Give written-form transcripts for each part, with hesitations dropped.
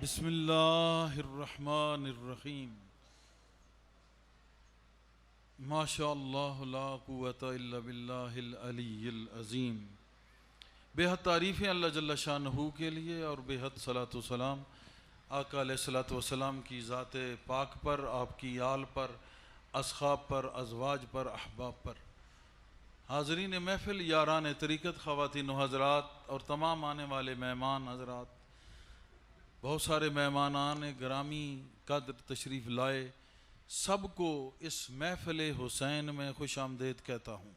बिस्मिल्लाहिर्रहमानिर्रहीम। माशाअल्लाह ला कुव्वता इल्ला बिल्लाहिल अलिय्यिल अज़ीम। बेहद तारीफ़ें अल्लाह जल्ल शानहू के लिए और बेहद सलातो सलाम आका अलैहिस्सलातु वस्सलाम की ज़ात पाक पर, आपकी आल पर, असहाब पर, अज़वाज पर, अहबाब पर। हाज़रीन महफ़िल, यारान तरीक़त, ख़वातीन हज़रात और तमाम आने वाले मेहमान हज़रात, बहुत सारे मेहमानान गिरामी कद्र तशरीफ़ लाए, सबको इस महफ़िल हुसैन में खुश आमदेद कहता हूँ।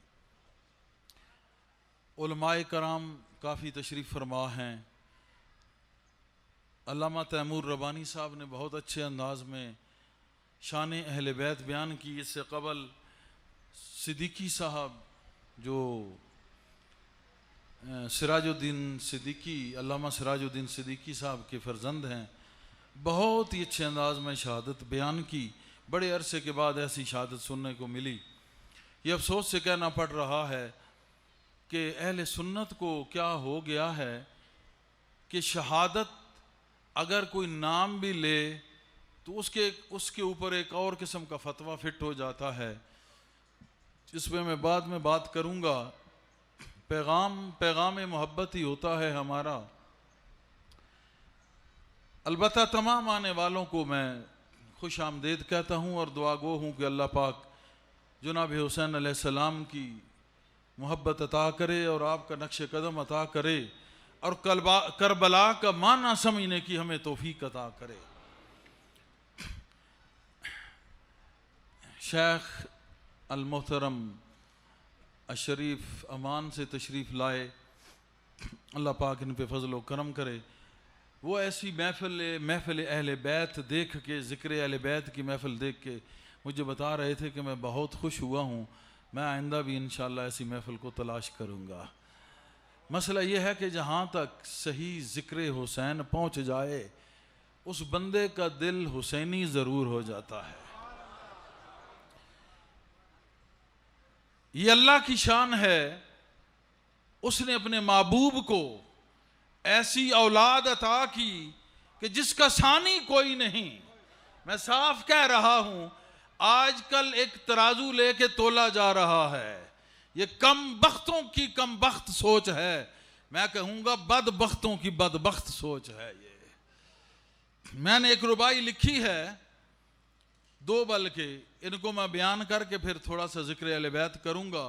उलमाए कराम काफ़ी तशरीफ़ फरमा हैं। अल्लामा तैमूर रबानी साहब ने बहुत अच्छे अंदाज में शान अहले बैत बयान की। इससे कबल सिद्दीकी साहब जो सिराजुद्दीन सिद्दीकी, अल्लामा सिराजुद्दीन सिद्दीकी साहब के फ़र्जंद हैं, बहुत ही अच्छे अंदाज में शहादत बयान की। बड़े अरसे के बाद ऐसी शहादत सुनने को मिली। ये अफसोस से कहना पड़ रहा है कि अहले सुन्नत को क्या हो गया है कि शहादत अगर कोई नाम भी ले तो उसके ऊपर एक और किस्म का फतवा फिट हो जाता है। इस पर मैं बाद में बात करूँगा। पैगाम मोहब्बत ही होता है हमारा। अलबत्ता तमाम आने वालों को मैं खुश आमदेद कहता हूँ और दुआ गो हूँ कि अल्लाह पाक जनाब हुसैन अलैहिस्सलाम की मोहब्बत अता करे और आपका नक्श कदम अता करे और करबला का माना समझने की हमें तौफीक अता करे। शेख अल-मोहतरम अशरीफ अमान से तशरीफ़ लाए, अल्लाह पाक इन पे फजल व करम करे। वो ऐसी महफ़िल अहले बैत देख के, ज़िक्र अहले बैत की महफ़िल देख के मुझे बता रहे थे कि मैं बहुत खुश हुआ हूँ। मैं आइंदा भी इंशाअल्लाह ऐसी महफ़िल को तलाश करूँगा। मसला ये है कि जहाँ तक सही ज़िक्र हुसैन पहुँच जाए उस बंदे का दिल हुसैनी ज़रूर हो जाता है। ये अल्लाह की शान है, उसने अपने महबूब को ऐसी औलाद अता की कि जिसका सानी कोई नहीं। मैं साफ कह रहा हूं, आजकल एक तराजू लेके तोला जा रहा है। ये कम बख्तों की कम बख्त सोच है, मैं कहूंगा बदबख्तों की बदबख्त सोच है। ये मैंने एक रुबाई लिखी है, दो बल्कि, इनको मैं बयान करके फिर थोड़ा सा ज़िक्र अहले बैत करूँगा।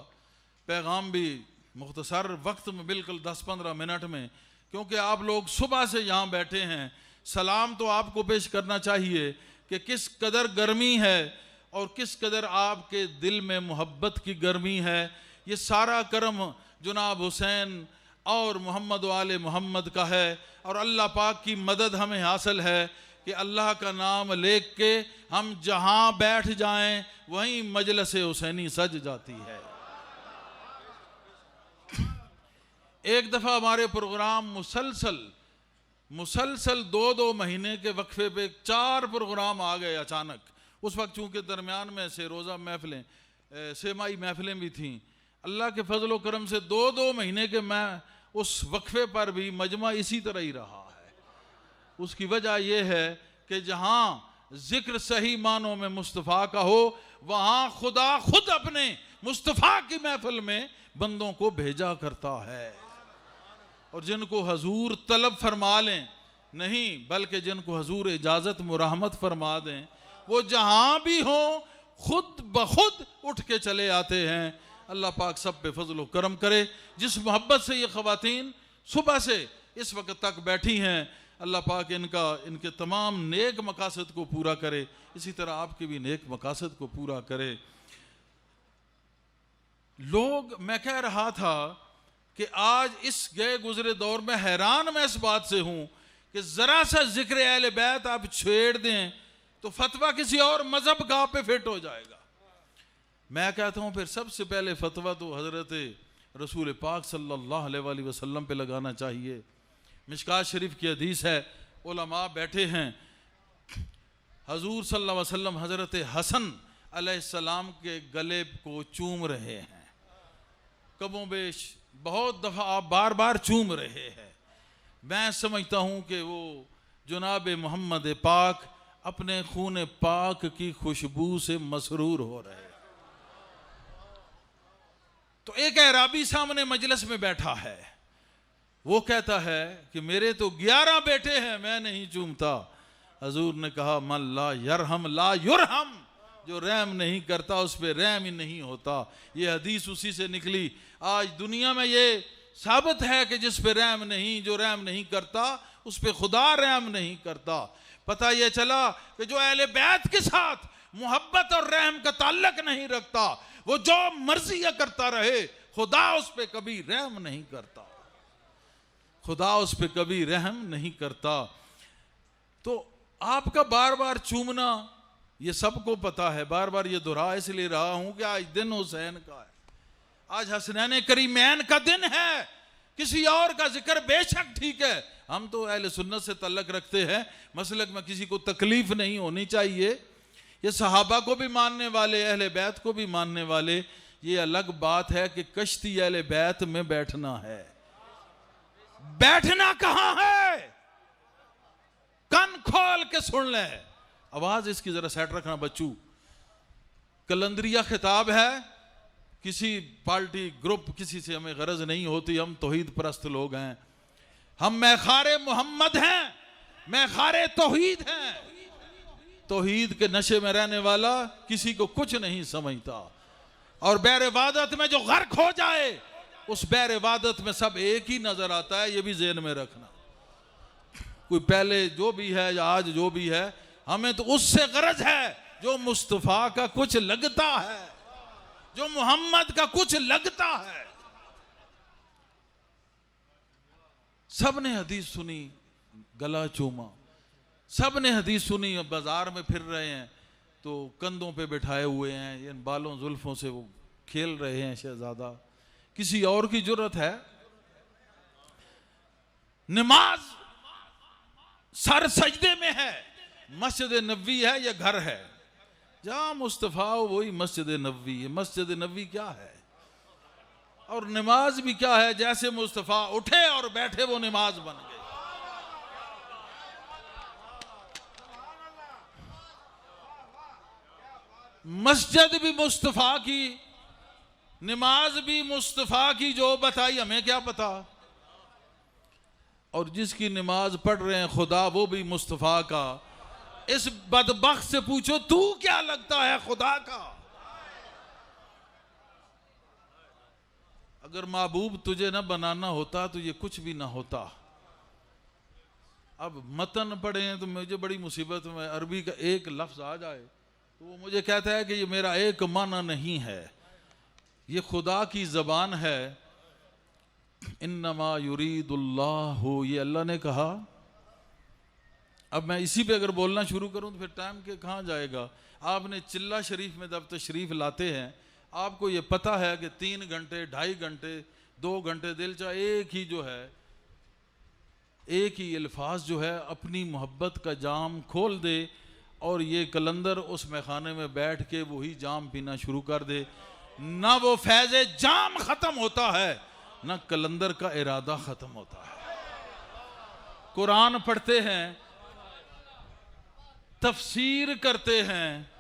पैगाम भी मुख्तसर वक्त में, बिल्कुल 10-15 मिनट में, क्योंकि आप लोग सुबह से यहाँ बैठे हैं। सलाम तो आपको पेश करना चाहिए कि किस कदर गर्मी है और किस कदर आपके दिल में मोहब्बत की गर्मी है। ये सारा करम जनाब हुसैन और मोहम्मद वाले मोहम्मद का है और अल्लाह पाक की मदद हमें हासिल है कि अल्लाह का नाम लेके के हम जहां बैठ जाएं वहीं मजलिस हुसैनी सज जाती है। एक दफ़ा हमारे प्रोग्राम मुसलसल 2-2 महीने के वक्फे पे 4 प्रोग्राम आ गए अचानक। उस वक्त चूँकि दरमियान में से रोज़ा महफिलें, सेमाई महफिलें भी थीं। अल्लाह के फजल व करम से 2-2 महीने के मैं उस वक्फे पर भी मजमा इसी तरह ही रहा है। उसकी वजह यह है कि जहाँ जिक्र सही मानों में मुस्तफ़ा का हो, वहाँ खुदा खुद अपने मुस्तफ़ा की महफिल में बंदों को भेजा करता है। और जिनको हजूर तलब फरमा लें, नहीं बल्कि जिनको हजूर इजाज़त मुराहमत फरमा दें, वो जहाँ भी हों खुद ब खुद उठ के चले आते हैं। अल्लाह पाक सब पे फजल व करम करे। जिस मोहब्बत से ये ख़वातीन सुबह से इस वक्त तक बैठी हैं, अल्लाह पाक इनके तमाम नेक मकासद को पूरा करे। इसी तरह आपके भी नेक मकासद को पूरा करे। मैं कह रहा था कि आज इस गए गुजरे दौर में हैरान मैं इस बात से हूं कि जरा सा जिक्र अहले बैत आप छेड़ दें तो फतवा किसी और मजहब का पे फिट हो जाएगा। मैं कहता हूं फिर सबसे पहले फतवा तो हजरत रसूल पाक सल्लल्लाहु अलैहि वसल्लम पे लगाना चाहिए। मिशकात शरीफ की हदीस है, उलमा बैठे हैं, हजूर सल्लल्लाहु अलैहि वसल्लम हजरत हसन अलैहिस्सलाम के गले को चूम रहे हैं। कबों बेश बहुत दफ़ा आप बार बार चूम रहे हैं। मैं समझता हूँ कि वो जनाब मोहम्मद पाक अपने खून पाक की खुशबू से मसरूर हो रहे हैं। तो एक अराबी सामने मजलिस में बैठा है, वो कहता है कि मेरे तो 11 बेटे हैं, मैं नहीं चूमता। हजूर ने कहा मन ला यरहम ला युरहम, जो रहम नहीं करता उस पर रहम ही नहीं होता। ये हदीस उसी से निकली। आज दुनिया में ये साबित है कि जिस पे रहम नहीं, जो रहम नहीं करता उस पे खुदा रहम नहीं करता। पता ये चला कि जो अहले बैत के साथ मोहब्बत और रहम का ताल्लुक नहीं रखता, वो जो मर्जी करता रहे, खुदा उस पे कभी रहम नहीं करता, खुदा उस पे कभी रहम नहीं करता। तो आपका बार बार चूमना ये सबको पता है, बार बार ये दोहरा इसलिए रहा हूं कि आज दिन हुसैन का है, आज हसनैन करीमैन का दिन है। किसी और का जिक्र बेशक ठीक है, हम तो अहले सुन्नत से तल्लक रखते हैं, मसलक में किसी को तकलीफ नहीं होनी चाहिए। ये सहाबा को भी मानने वाले, अहले बैत को भी मानने वाले। ये अलग बात है कि कश्ती अहले बैत में बैठना है। बैठना कहां है? कान खोल के सुन ले, आवाज इसकी जरा सेट रखना बच्चू। कलंदरिया खिताब है, किसी पार्टी ग्रुप किसी से हमें गरज नहीं होती, हम तौहीद परस्त लोग हैं, हम मैखारे मोहम्मद हैं, मैखारे तौहीद हैं। तौहीद के नशे में रहने वाला किसी को कुछ नहीं समझता, और बैर इबादत में जो गर्क हो जाए उस बैर इबादत में सब एक ही नजर आता है। ये भी ज़हन में रखना, कोई पहले जो भी है या आज जो भी है, हमें तो उससे गरज है जो मुस्तफा का कुछ लगता है, जो मोहम्मद का कुछ लगता है। सब ने हदीस सुनी, गला चूमा, सब ने हदीस सुनी। बाजार में फिर रहे हैं तो कंधों पे बिठाए हुए हैं, इन बालों जुल्फों से वो खेल रहे हैं शहजादा। किसी और की जुर्रत है? नमाज सर सजदे में है, मस्जिद नबवी है या घर है? जहां मुस्तफा हो वही मस्जिद नबवी है। मस्जिद नबवी क्या है और नमाज भी क्या है? जैसे मुस्तफा उठे और बैठे वो नमाज बन गई। मस्जिद भी मुस्तफा की, नमाज भी मुस्तफा की, जो बताई हमें क्या पता। और जिसकी नमाज पढ़ रहे हैं खुदा, वो भी मुस्तफा का। इस बदबख्त से पूछो तू क्या लगता है खुदा का? अगर महबूब तुझे ना बनाना होता तो ये कुछ भी ना होता। अब मतन पढ़े हैं तो मुझे बड़ी मुसीबत में अरबी का एक लफ्ज आ जाए तो वो मुझे कहता है कि ये मेरा एक माना नहीं है, ये खुदा की जबान है। इन्नमा युरीदुल्लाहु, ये अल्लाह ने कहा। अब मैं इसी पे अगर बोलना शुरू करूं तो फिर टाइम के कहाँ जाएगा। आपने चिल्ला शरीफ में जब तशरीफ लाते हैं, आपको ये पता है कि 3 घंटे 2.5 घंटे 2 घंटे दिल चाहे एक ही जो है, एक ही अल्फाज जो है अपनी मोहब्बत का जाम खोल दे और ये कलंदर उस मैखाने में बैठ के वही जाम पीना शुरू कर दे। ना वो फैज़े जाम खत्म होता है, ना कलंदर का इरादा खत्म होता है। कुरान पढ़ते हैं, तफसीर करते हैं,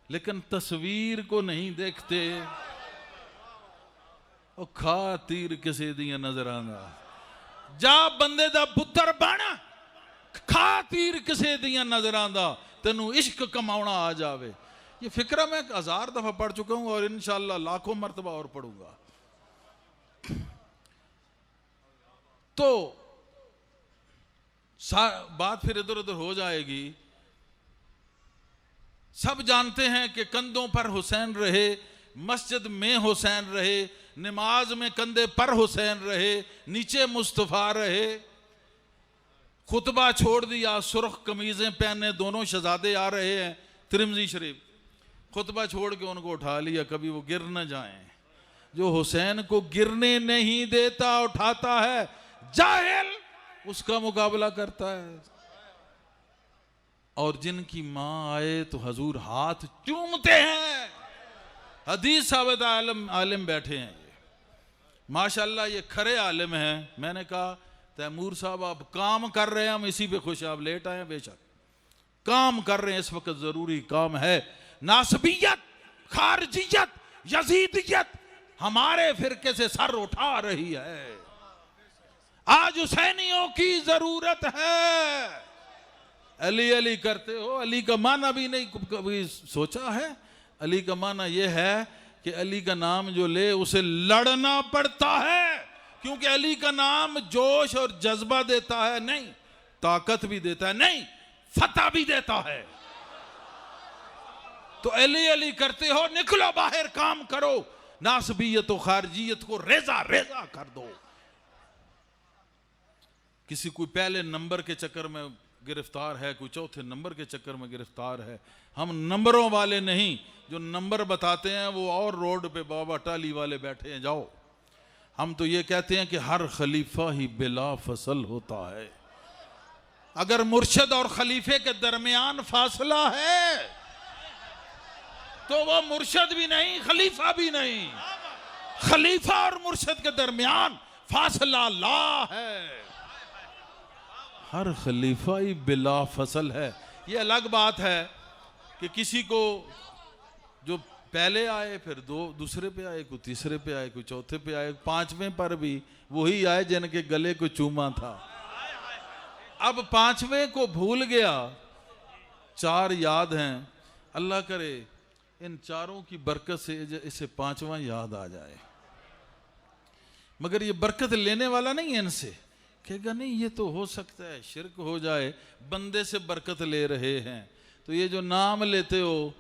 लेकिन तस्वीर को नहीं देखते। और खा तीर किसे दिया नजर आंदा, जा बंदे दा पुत्र बन, खा तीर किसे दिया नजर आंदा, तेनू इश्क कमाउना आ जावे। ये फिक्रा मैं 1000 दफा पढ़ चुका हूं और इंशाअल्लाह लाखों मर्तबा और पढ़ूंगा। तो बात फिर इधर उधर हो जाएगी। सब जानते हैं कि कंधों पर हुसैन रहे, मस्जिद में हुसैन रहे, नमाज में कंधे पर हुसैन रहे, नीचे मुस्तफा रहे। खुतबा छोड़ दिया, सुर्ख कमीजें पहने दोनों शहजादे आ रहे हैं तिरमिज़ी शरीफ, खुतबा छोड़ के उनको उठा लिया, कभी वो गिर न जाएं। जो हुसैन को गिरने नहीं देता उठाता है, जाहिल उसका मुकाबला करता है। और जिनकी मां आए तो हजूर हाथ चूमते हैं। हदीस साबित आलिम बैठे हैं, ये माशाल्लाह ये खरे आलिम हैं। मैंने कहा तैमूर साहब आप काम कर रहे हैं, हम इसी पे खुश हैं, आप लेट आए हैं, बेशक काम कर रहे हैं, इस वक्त जरूरी काम है। नासबियत, खारजियत, यजीदियत हमारे फिरके से सर उठा रही है। आज हुसैनियों की जरूरत है। अली अली करते हो, अली का माना भी नहीं कभी सोचा है? अली का माना यह है कि अली का नाम जो ले उसे लड़ना पड़ता है, क्योंकि अली का नाम जोश और जज्बा देता है, नहीं ताकत भी देता है, नहीं फतह भी देता है। तो अली अली करते हो, निकलो बाहर काम करो, नासबियत और खारजियत को रेजा रेजा कर दो। किसी कोई पहले नंबर के चक्कर में गिरफ्तार है, कोई चौथे नंबर के चक्कर में गिरफ्तार है। हम नंबरों वाले नहीं, जो नंबर बताते हैं वो और रोड पे बाबा टाली वाले बैठे हैं, जाओ। हम तो ये कहते हैं कि हर खलीफा ही बिला फसल होता है। अगर मुर्शद और खलीफे के दरमियान फासला है तो वो मुर्शद भी नहीं, खलीफा भी नहीं। खलीफा और मुर्शद के दरमियान फासला ला है। हर खलीफा ही बिला फसल है। ये अलग बात है कि किसी को जो पहले आए, फिर दूसरे पे आए, कोई तीसरे पे आए, कोई चौथे पे आए, पांचवें पर भी वही आए जिनके गले को चूमा था। अब पांचवें को भूल गया, चार याद हैं। अल्लाह करे इन चारों की बरकत से इसे पांचवा याद आ जाए। मगर ये बरकत लेने वाला नहीं है इनसे, कहेगा नहीं ये तो हो सकता है शिरक हो जाए, बंदे से बरकत ले रहे हैं। तो ये जो नाम लेते हो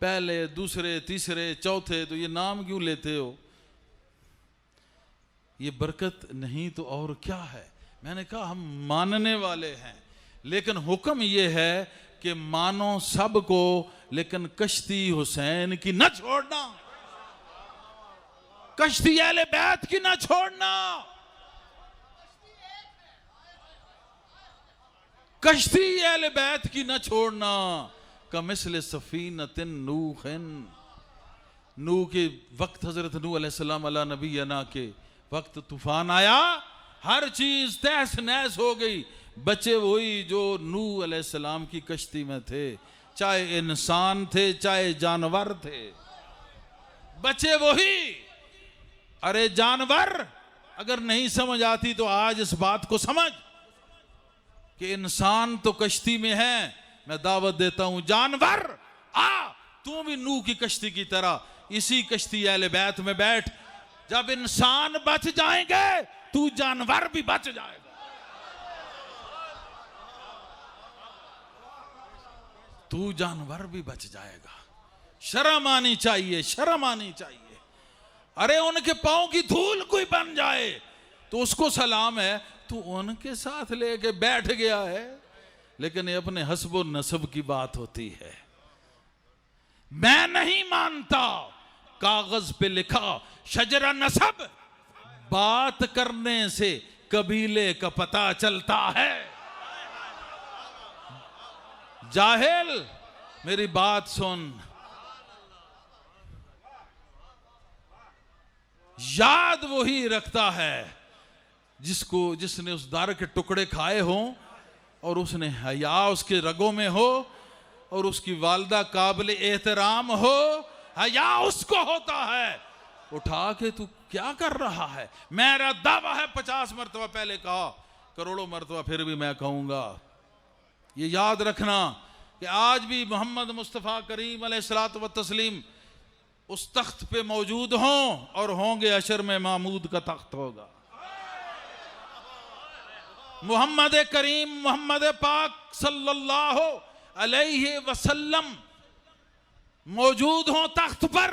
पहले, दूसरे, तीसरे, चौथे, तो ये नाम क्यों लेते हो? ये बरकत नहीं तो और क्या है? मैंने कहा हम मानने वाले हैं, लेकिन हुक्म ये है कि मानो सबको, लेकिन कश्ती हुसैन की न छोड़ना, कश्ती अहले बैत की न छोड़ना। कश्ती अहले बैत की न छोड़ना। कमिसल सफीनतिन नूहन, नूह के वक्त, हजरत नूह अलैहिस्सलाम अला नबीना के वक्त तूफान आया, हर चीज तहस नहस हो गई। बचे वही जो नूह अलैहिस्सलाम की कश्ती में थे, चाहे इंसान थे चाहे जानवर थे, बचे वही। अरे जानवर अगर नहीं समझ आती तो आज इस बात को समझ कि इंसान तो कश्ती में है। मैं दावत देता हूं, जानवर आ तू भी नूह की कश्ती की तरह इसी कश्ती अहले बैत में बैठ। जब इंसान बच जाएंगे तू जानवर भी बच जाएगा। तू जानवर भी बच जाएगा। शर्म आनी चाहिए, शर्म आनी चाहिए। अरे उनके पांव की धूल कोई बन जाए तो उसको सलाम है, तू उनके साथ लेके बैठ गया है। लेकिन ये अपने हस्ब नसब की बात होती है। मैं नहीं मानता कागज पे लिखा शजरा नसब, बात करने से कबीले का पता चलता है। जाहिल मेरी बात सुन, याद वही रखता है जिसने उस दार के टुकड़े खाए हों और उसने हया उसके रगों में हो और उसकी वालदा काबिल एहतराम हो। हया उसको होता है। उठा के तू क्या कर रहा है? मेरा दावा है 50 मरतबा पहले कहा, करोड़ों मरतबा फिर भी मैं कहूंगा। ये याद रखना कि आज भी मोहम्मद मुस्तफ़ा करीम अलैहिस्सलातु व तस्लीम उस तख्त पे मौजूद हों और होंगे, अशर में महमूद का तख्त होगा। मोहम्मद करीम मोहम्मद पाक सल्लल्लाहु अलैहि वसल्लम मौजूद हों तख्त पर।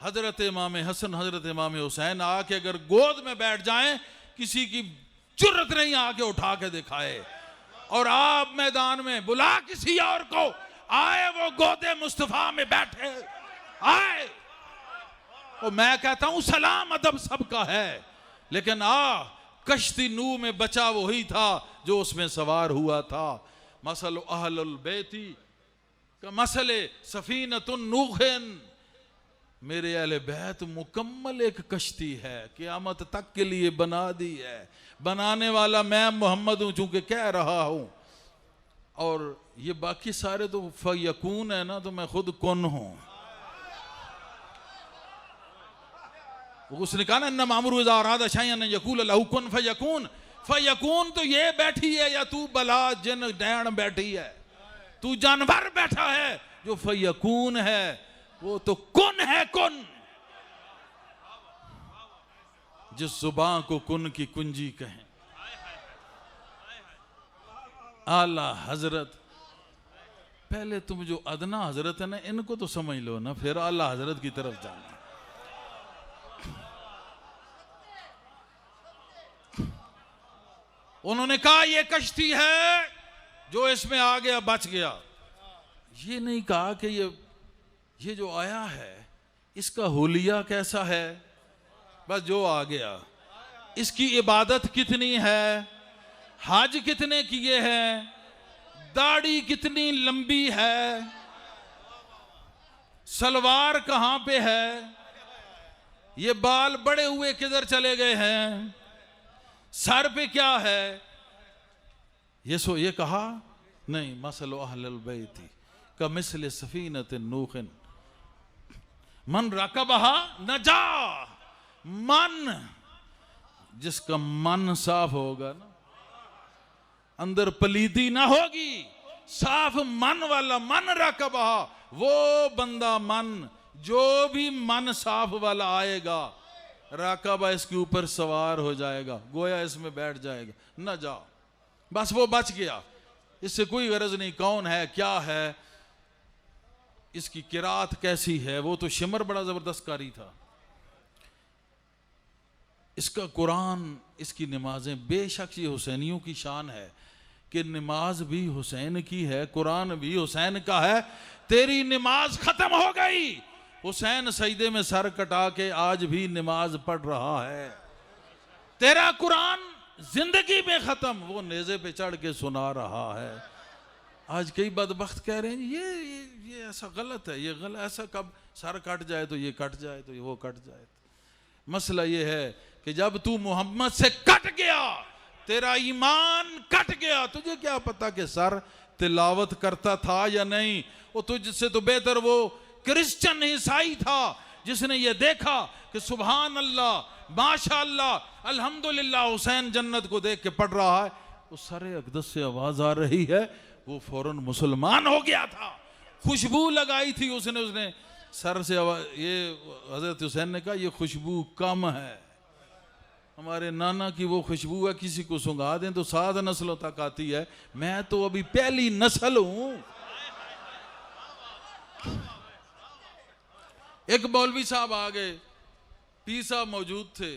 हजरत इमाम हसन, हजरत इमाम हुसैन आके अगर गोद में बैठ जाएं, किसी की जुर्रत नहीं आके उठा के दिखाए। और आप मैदान में बुला किसी और को, आए वो गोदे मुस्तफा में बैठे आए। और मैं कहता हूं सलाम अदब सबका है, लेकिन कश्ती नूह में बचा वही था जो उसमें सवार हुआ था। मसल अहलुल बैती का मसले सफीनतुन नूहन, मेरे अहले बैत मुकम्मल एक कश्ती है, क़यामत तक के लिए बना दी है। बनाने वाला मैं मोहम्मद हूं, चूंकि कह रहा हूं। और ये बाकी सारे तो फयकून है ना, तो मैं खुद कुन हूं। उसने कहा ना, न मामरू इज़ा शयअन यकूल लहू कुन फयकून। फयकून तो ये बैठी है, या तू बला जिन डैन बैठी है, तू जानवर बैठा है। जो फयकून है वो तो कुन है, कुन। जिस जुबान को कुन की कुंजी कहें। आला हजरत, पहले तुम जो अदना हजरत है ना, इनको तो समझ लो ना, फिर आला हजरत की तरफ जाना। उन्होंने कहा ये कश्ती है, जो इसमें आ गया बच गया। ये नहीं कहा कि ये जो आया है इसका हुलिया कैसा है, बस जो आ गया। इसकी इबादत कितनी है, हज कितने किए हैं, दाढ़ी कितनी लंबी है, सलवार कहां पे है, ये बाल बड़े हुए किधर चले गए हैं, सर पे क्या है। ये कहा नहीं, मसलो अहलल बैती का मिसल सफीनत नूखिन मन रकबहा नजा। मन, जिसका मन साफ होगा ना, अंदर पलीदी ना होगी, साफ मन वाला, मन रकबहा, वो बंदा मन, जो भी मन साफ वाला आएगा, राकाबा इसके ऊपर सवार हो जाएगा, गोया इसमें बैठ जाएगा। न जाओ, बस वो बच गया। इससे कोई गरज नहीं कौन है क्या है, इसकी किरात कैसी है, वो तो शिमर बड़ा जबरदस्त कारी था। इसका कुरान, इसकी नमाजें, बेशक ये हुसैनियों की शान है कि नमाज भी हुसैन की है, कुरान भी हुसैन का है। तेरी नमाज खत्म हो गई, हुसैन सजदे में सर कटा के आज भी नमाज पढ़ रहा है। तेरा कुरान जिंदगी में खत्म, वो नेज़े पे चढ़ के सुना रहा है। आज कई बदबख्त कह रहे हैं ये ऐसा गलत है, ये गलत, ऐसा कब सर कट जाए तो ये कट जाए तो वो कट जाए। मसला ये है कि जब तू मोहम्मद से कट गया, तेरा ईमान कट गया। तुझे क्या पता कि सर तिलावत करता था या नहीं, वो तुझसे तो बेहतर वो क्रिश्चियन ईसाई था जिसने ये देखा कि सुभान अल्लाह, माशाअल्लाह, अल्हम्दुलिल्लाह, हुसैन जन्नत को देख के पढ़ रहा है। उस सारे अक़दस से आवाज आ रही है, वो फौरन मुसलमान हो गया था। खुशबू लगाई थी उसने सर से आवाज, ये हजरत हुसैन ने कहा ये खुशबू कम है, हमारे नाना की वो खुशबू है, किसी को सुंघा दें तो 7 नस्लों तक आती है, मैं तो अभी पहली नस्ल हूं। एक मौलवी साहब आ गए, पीर साहब मौजूद थे,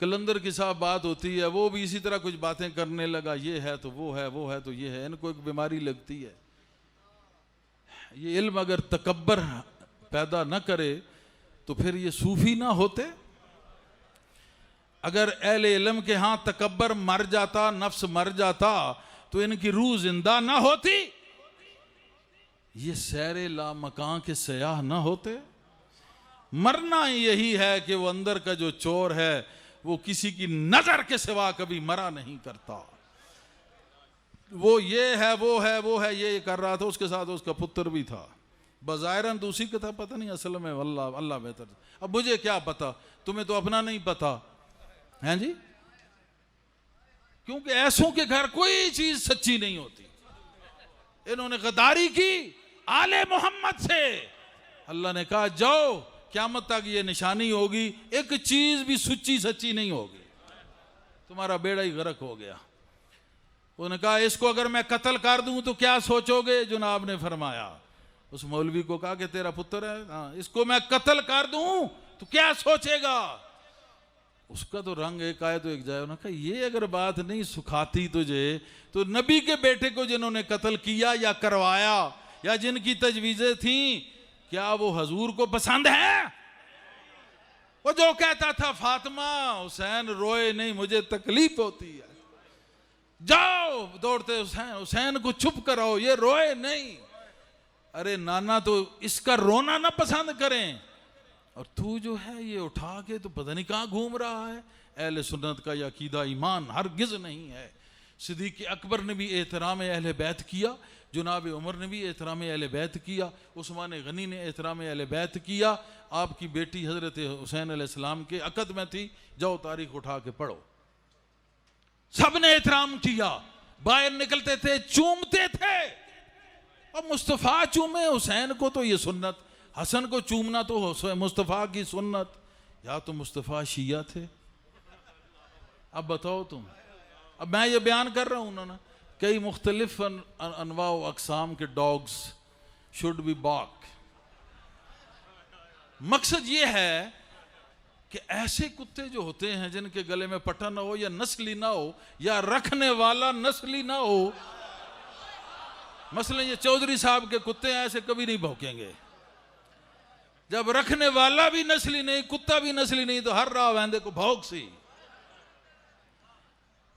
कलंदर के साथ बात होती है, वो भी इसी तरह कुछ बातें करने लगा, ये है तो वो है, वो है तो ये है। इनको एक बीमारी लगती है, ये इल्म अगर तकब्बर पैदा न करे तो फिर ये सूफी ना होते। अगर अहले इल्म के हाथ तकब्बर मर जाता, नफ्स मर जाता, तो इनकी रूह जिंदा ना होती, ये सैरे ला मकान के सयाह ना होते। मरना यही है कि वो अंदर का जो चोर है वो किसी की नजर के सिवा कभी मरा नहीं करता। वो ये है, वो है, वो है, ये कर रहा था, उसके साथ उसका पुत्र भी था। बज़ाहिरन तो उसी का था, पता नहीं असल में अल्लाह बेहतर। अब मुझे क्या पता, तुम्हें तो अपना नहीं पता है जी, क्योंकि ऐसों के घर कोई चीज सच्ची नहीं होती। इन्होंने गद्दारी की आले मोहम्मद से। अल्लाह ने कहा जाओ, क़यामत तक ये निशानी होगी, एक चीज भी सच्ची सच्ची नहीं होगी, तुम्हारा बेड़ा ही गर्क हो गया। उन्होंने कहा इसको अगर मैं कत्ल कर दूं तो क्या सोचोगे? जुनाब ने फरमाया, उस मौलवी को कहा कि तेरा पुत्र है, हाँ, इसको मैं कत्ल कर दूं तो क्या सोचेगा? उसका तो रंग एक आए तो एक जाए। उन्होंने कहा ये अगर बात नहीं सुखाती तुझे, तो नबी के बेटे को जिन्होंने कत्ल किया या करवाया या जिनकी तजवीजें थी, क्या वो हजूर को पसंद है? वो जो कहता था फातिमा हुसैन रोए नहीं, मुझे तकलीफ होती है, जाओ दौड़ते हुसैन, हुसैन को चुप कराओ, ये रोए नहीं। अरे नाना तो इसका रोना ना पसंद करें, और तू जो है ये उठा के तो पता नहीं कहाँ घूम रहा है। अहले सुन्नत का ये अकीदा ईमान हरगिज़ नहीं है। सिद्दीक़ अकबर ने भी एहतराम अहले बैत किया, जनाब उमर ने भी एहतराम अहले बैत किया, उस्मान गनी ने एहतराम अहले बैत किया। आपकी बेटी हज़रत हुसैन अलैहिस्सलाम के अक़द में थी, जाओ तारीख़ उठा के पढ़ो। सब ने एहतराम किया, बाहर निकलते थे चूमते थे। और मुस्तफ़ा चूमे हुसैन को तो ये सुन्नत, हसन को चूमना तो मुस्तफ़ा की सुन्नत। या तो मुस्तफ़ा शिया थे। अब बताओ तुम, अब मैं ये बयान कर रहा हूँ ना, कई मुख्तलिफ अनवा व अक़साम के डॉग्स शुड बी बॉक। मकसद ये है कि ऐसे कुत्ते जो होते हैं जिनके गले में पट्टा ना हो, या नस्ली ना हो, या रखने वाला नस्ली ना हो। मसलन ये चौधरी साहब के कुत्ते ऐसे कभी नहीं भौंकेंगे। जब रखने वाला भी नस्ली नहीं, कुत्ता भी नस्ली नहीं, तो हर राह वहंदे को भौंक सी।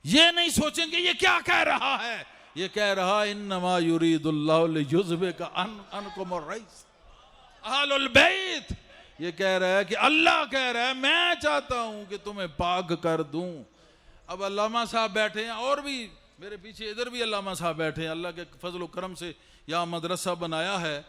ये नहीं सोचेंगे ये क्या कह रहा है। ये कह रहा इन्नमा युरीदुल्लाहु लियुज़हिबका अन्कुम अर्रिज्स अहलुल बैत। ये कह रहा है कि अल्लाह कह रहा है मैं चाहता हूं कि तुम्हें पाक कर दूं। अब अल्लामा साहब बैठे हैं, और भी मेरे पीछे इधर भी अल्लामा साहब बैठे हैं। अल्लाह के फजल व करम से यहाँ मदरसा बनाया है,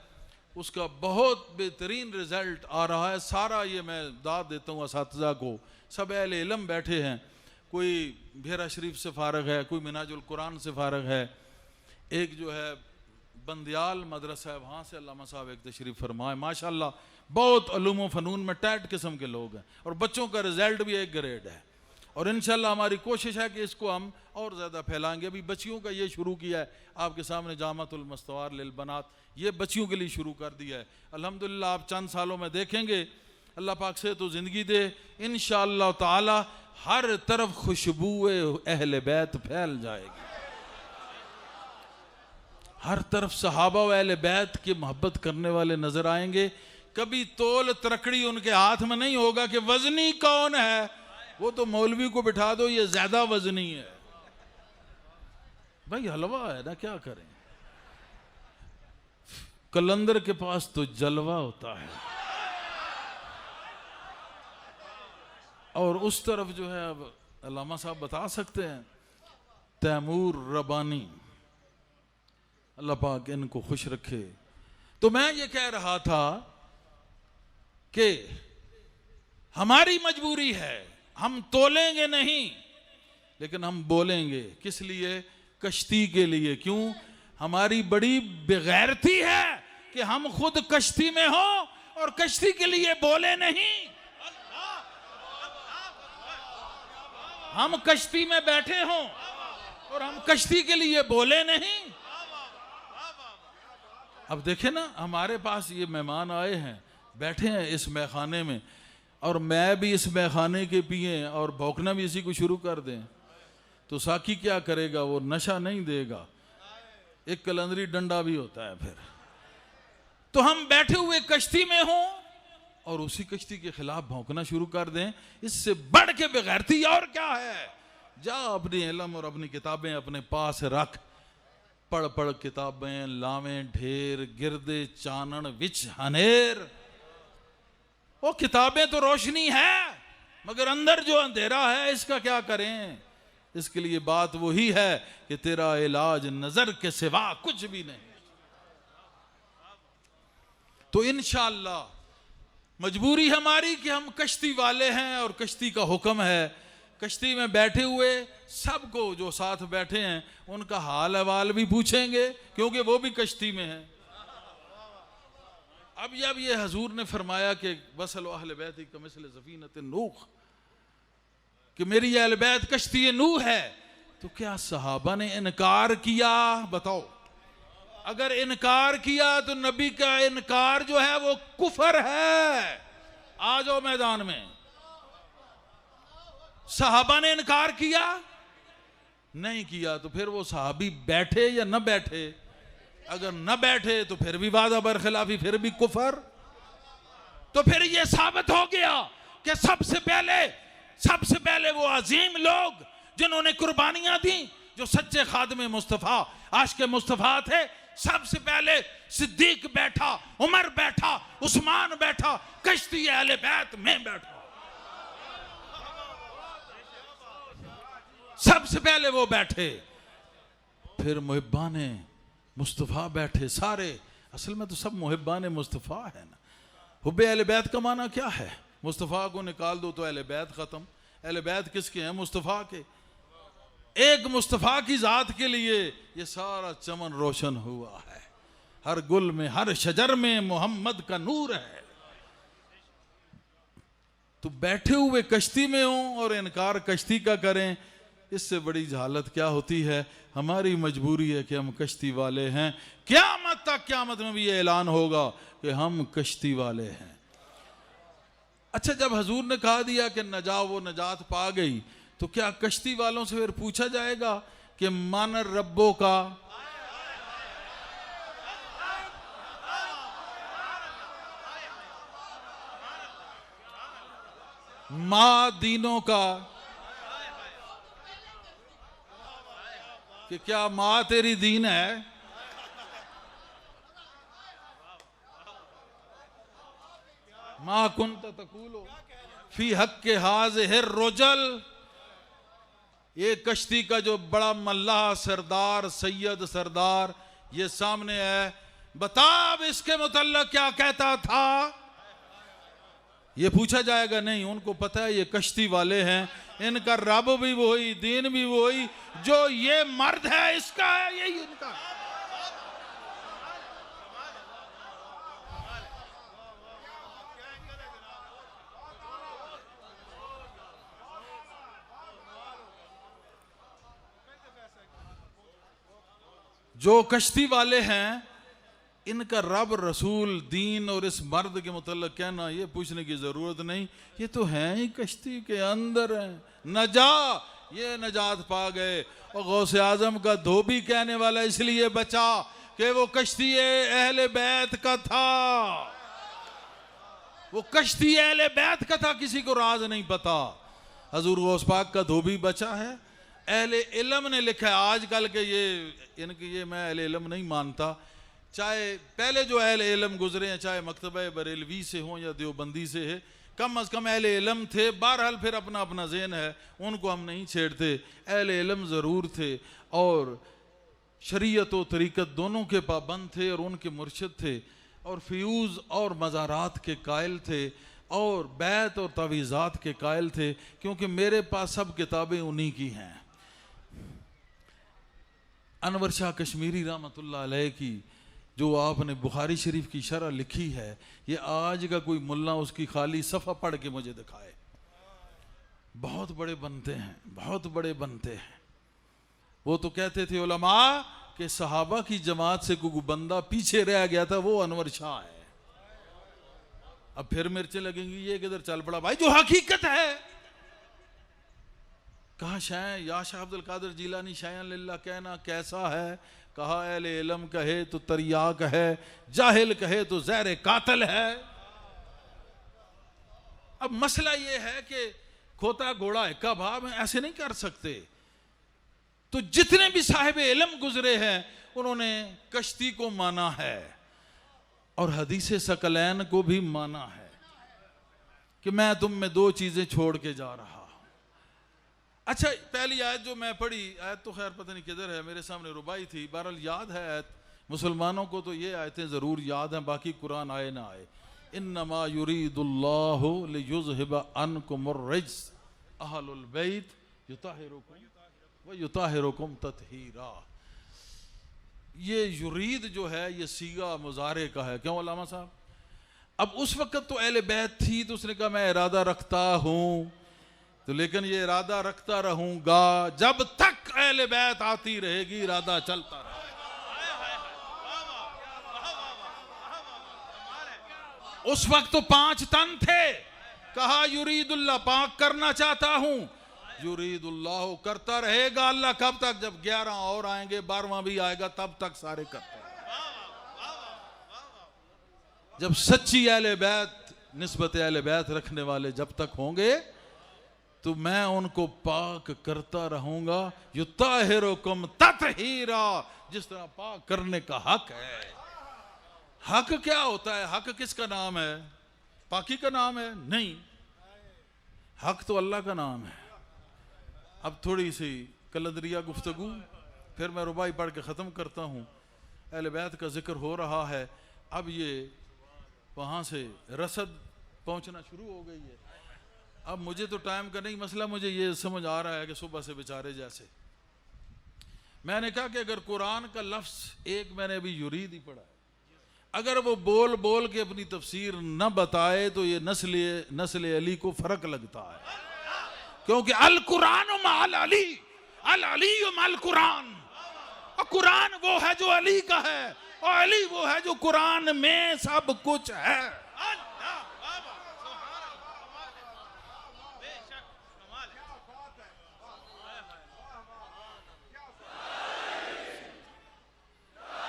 उसका बहुत बेहतरीन रिजल्ट आ रहा है। सारा ये मैं दाद देता हूँ असातिज़ा को, सब अहले इल्म बैठे हैं। कोई भेरा शरीफ से फ़ारग है, कोई मिनाजुल कुरान से फ़ारग है, एक जो है बंदियाल मदरसा है, वहाँ से अल्लामा साहब एक तशरीफ़ फरमाए। माशाअल्लाह बहुत उलूम व फ़नून में टैट किस्म के लोग हैं, और बच्चों का रिज़ल्ट भी एक ग्रेड है। और इंशाअल्लाह हमारी कोशिश है कि इसको हम और ज़्यादा फैलाएंगे। अभी बच्चियों का ये शुरू किया है, आपके सामने जामतुल मस्तवार लिल बनात, ये बच्चियों के लिए शुरू कर दिया है। अल्हम्दुलिल्लाह आप चंद सालों में देखेंगे, अल्लाह पाक से तो ज़िंदगी दे, इंशाअल्लाह ताला हर तरफ खुशबूए अहले बैत फैल जाएगी। हर तरफ सहाबा व अहले बैत की मोहब्बत करने वाले नजर आएंगे। कभी तोल तरकड़ी उनके हाथ में नहीं होगा कि वजनी कौन है, वो तो मौलवी को बिठा दो ये ज्यादा वजनी है। भाई हलवा है ना, क्या करें। कलंदर के पास तो जलवा होता है, और उस तरफ जो है अब अल्लामा साहब बता सकते हैं, तैमूर रबानी, अल्लाह पाक इनको खुश रखे। तो मैं ये कह रहा था कि हमारी मजबूरी है, हम तोलेंगे नहीं लेकिन हम बोलेंगे। किस लिए? कश्ती के लिए। क्यों? हमारी बड़ी बेगैरती है कि हम खुद कश्ती में हो और कश्ती के लिए बोले नहीं। हम कश्ती में बैठे हों और हम कश्ती के लिए बोले नहीं। अब देखे ना, हमारे पास ये मेहमान आए हैं, बैठे हैं इस मैखाने में, और मैं भी इस मैखाने के पिए और भौंकना भी इसी को शुरू कर दें तो साकी क्या करेगा? वो नशा नहीं देगा, एक कलंदरी डंडा भी होता है। फिर तो हम बैठे हुए कश्ती में हों और उसी कश्ती के खिलाफ भौंकना शुरू कर दें, इससे बढ़ के बेगैरती और क्या है? जा अपनी इल्म और अपनी किताबें अपने पास रख, पढ़ पढ़ किताबें लावें ढेर, गिरदे चानन विच हनेर। वो किताबें तो रोशनी है, मगर अंदर जो अंधेरा है इसका क्या करें? इसके लिए बात वही है कि तेरा इलाज नजर के सिवा कुछ भी नहीं। तो इंशाअल्लाह मजबूरी हमारी कि हम कश्ती वाले हैं और कश्ती का हुक्म है। कश्ती में बैठे हुए सबको जो साथ बैठे हैं उनका हाल अहवाल भी पूछेंगे, क्योंकि वो भी कश्ती में है। अब जब ये हजूर ने फरमाया कि वसल अहले बैत कमिसल सफीनत नूह, कि मेरी अहल बैत कश्ती नूह है, तो क्या सहाबा ने इनकार किया? बताओ। अगर इनकार किया तो नबी का इनकार जो है वो कुफर है। आ जाओ मैदान में। सहाबा ने इनकार किया? नहीं किया। तो फिर वो सहाबी बैठे या न बैठे? अगर न बैठे तो फिर भी वादा बरखिलाफी, फिर भी कुफर। तो फिर ये साबित हो गया कि सबसे पहले वो अजीम लोग जिन्होंने कुर्बानियां दी, जो सच्चे खादिम मुस्तफ़ा आशिक़ मुस्तफ़ा थे, सबसे पहले सिद्दीक बैठा, उमर बैठा, उस्मान बैठा, कश्ती अहले बैत में बैठा। सबसे पहले वो बैठे, फिर मुहिब्बाने मुस्तफ़ा बैठे सारे। असल में तो सब मुहिब्बाने मुस्तफ़ा है ना। हुब्बे अहले बैत का माना क्या है? मुस्तफ़ा को निकाल दो तो अहले बैत खत्म। अहले बैत किसके हैं? मुस्तफ़ा के। एक मुस्तफ़ा की ज़ात के लिए ये सारा चमन रोशन हुआ है। हर गुल में, हर शजर में मोहम्मद का नूर है। तो बैठे हुए कश्ती में हों और इनकार कश्ती का करें, इससे बड़ी हालत क्या होती है? हमारी मजबूरी है कि हम कश्ती वाले हैं। क़यामत तक, क़यामत में भी ये ऐलान होगा कि हम कश्ती वाले हैं। अच्छा, जब हजूर ने कहा दिया कि न जाओ, वो नजात पा गई, तो क्या कश्ती वालों से फिर पूछा जाएगा कि मन रब्बों का, माँ दीनों का, कि क्या माँ तेरी दीन है? माँ कुंत तकूलो फी हक के हाज़िर रोजल। ये कश्ती का जो बड़ा मल्लाह, सरदार, सैयद, सरदार ये सामने है, बता अब इसके मुतल्लक क्या कहता था? ये पूछा जाएगा नहीं। उनको पता है ये कश्ती वाले हैं, इनका रब भी वही, दीन भी वही, जो ये मर्द है इसका है, यही इनका। जो कश्ती वाले हैं इनका रब, रसूल, दीन और इस मर्द के मुतल्लिक़ कहना, ये पूछने की जरूरत नहीं। ये तो हैं ही कश्ती के अंदर हैं। नजा, ये नजात पा गए। और गौसे आजम का धोबी कहने वाला इसलिए बचा कि वो कश्ती अहले बैत का था। वो कश्ती अहले बैत का था, किसी को राज नहीं पता। हजूर गौस पाक का धोबी बचा है। अहले इल्म ने लिखा है, आजकल के ये मैं अहले इल्म नहीं मानता, चाहे पहले जो अहले इल्म गुजरे हैं, चाहे मकतबा बरेलवी से हों या देवबंदी से है, कम अज़ कम अहले इल्म थे। बहरहाल फिर अपना अपना ज़हन है, उनको हम नहीं छेड़ते। अहले इल्म ज़रूर थे और शरीयत व तरीक़त दोनों के पाबंद थे और उनके मुर्शिद थे और फ्यूज़ और मज़ारात के कायल थे और बैत और तवीज़ात के कायल थे, क्योंकि मेरे पास सब किताबें उन्हीं की हैं। अनवर शाह कश्मीरी रहमतुल्लाह अलैह की जो आपने बुखारी शरीफ की शरह लिखी है, ये आज का कोई मुल्ला उसकी खाली सफ़ा पढ़ के मुझे दिखाए। बहुत बड़े बनते हैं, बहुत बड़े बनते हैं। वो तो कहते थे उलमा कि सहाबा की जमात से कोई बंदा पीछे रह गया था, वो अनवर शाह है। अब फिर मिर्चें लगेंगी, ये किधर चल पड़ा भाई, जो हकीकत है। कहा शाह या शाह अब्दुल कादिर जीलानी शायन लिल्लाह कहना कैसा है? कहा अहले इल्म कहे तो तरियाक है, जाहिल कहे तो ज़हर कातिल है। अब मसला ये है कि खोता घोड़ा का भाव है, ऐसे नहीं कर सकते। तो जितने भी साहिब इल्म गुजरे हैं उन्होंने कश्ती को माना है और हदीस सकलैन को भी माना है कि मैं तुम में दो चीजें छोड़ के जा रहा हूं। अच्छा, पहली आयत जो मैं पढ़ी, आयत तो खैर पता नहीं किधर है, मेरे सामने रुबाई थी, बहरहाल याद है आयत। मुसलमानों को तो ये आयतें ज़रूर याद हैं, बाकी कुरान आए ना आए। इन्नमा युरीदुल्लाहु लियुज़हिबा अन्कुमुर रिज्स अहलुल बैत युताहिरुकुम व युताहिरुकुम तत्हीरा। ये युरीद जो है ये सीगा मुजारे का है। क्यों अल्लामा साहब? अब उस वक्त तो अहले बैत थी तो उसने कहा मैं इरादा रखता हूँ, तो लेकिन ये इरादा रखता रहूंगा जब तक अहले बैत आती रहेगी, इरादा चलता रहेगा। उस वक्त तो 5 तन थे। कहा युरीदुल्लाह, पाक करना चाहता हूं। युरीदुल्लाह करता रहेगा अल्लाह। कब तक? जब 11 और आएंगे, 12वां भी आएगा, तब तक सारे करते हैं। जब सच्ची अहले बैत, निस्बत अहले बैत रखने वाले जब तक होंगे, तो मैं उनको पाक करता रहूंगा। युताहिरुकुम तत्हीरा, जिस तरह पाक करने का हक है। हक क्या होता है? हक किसका नाम है? पाकी का नाम है? नहीं, हक तो अल्लाह का नाम है। अब थोड़ी सी कलंदरिया गुफ्तगू, फिर मैं रुबाई पढ़ के ख़त्म करता हूँ। अहले बैत का जिक्र हो रहा है। अब ये वहाँ से रसद पहुँचना शुरू हो गई है। अब मुझे तो टाइम का नहीं मसला, मुझे ये समझ आ रहा है कि सुबह से बेचारे जैसे मैंने कहा कि अगर कुरान का लफ्ज़ एक मैंने अभी युरीद ही पढ़ा है, अगर वो बोल बोल के अपनी तफसीर न बताए तो ये नस्ल अली को फ़र्क लगता है, क्योंकि अल कुरान माल अली, अल अली माल कुरान। और कुरान वो है जो अली का है, और अली वो है जो कुरान में सब कुछ है।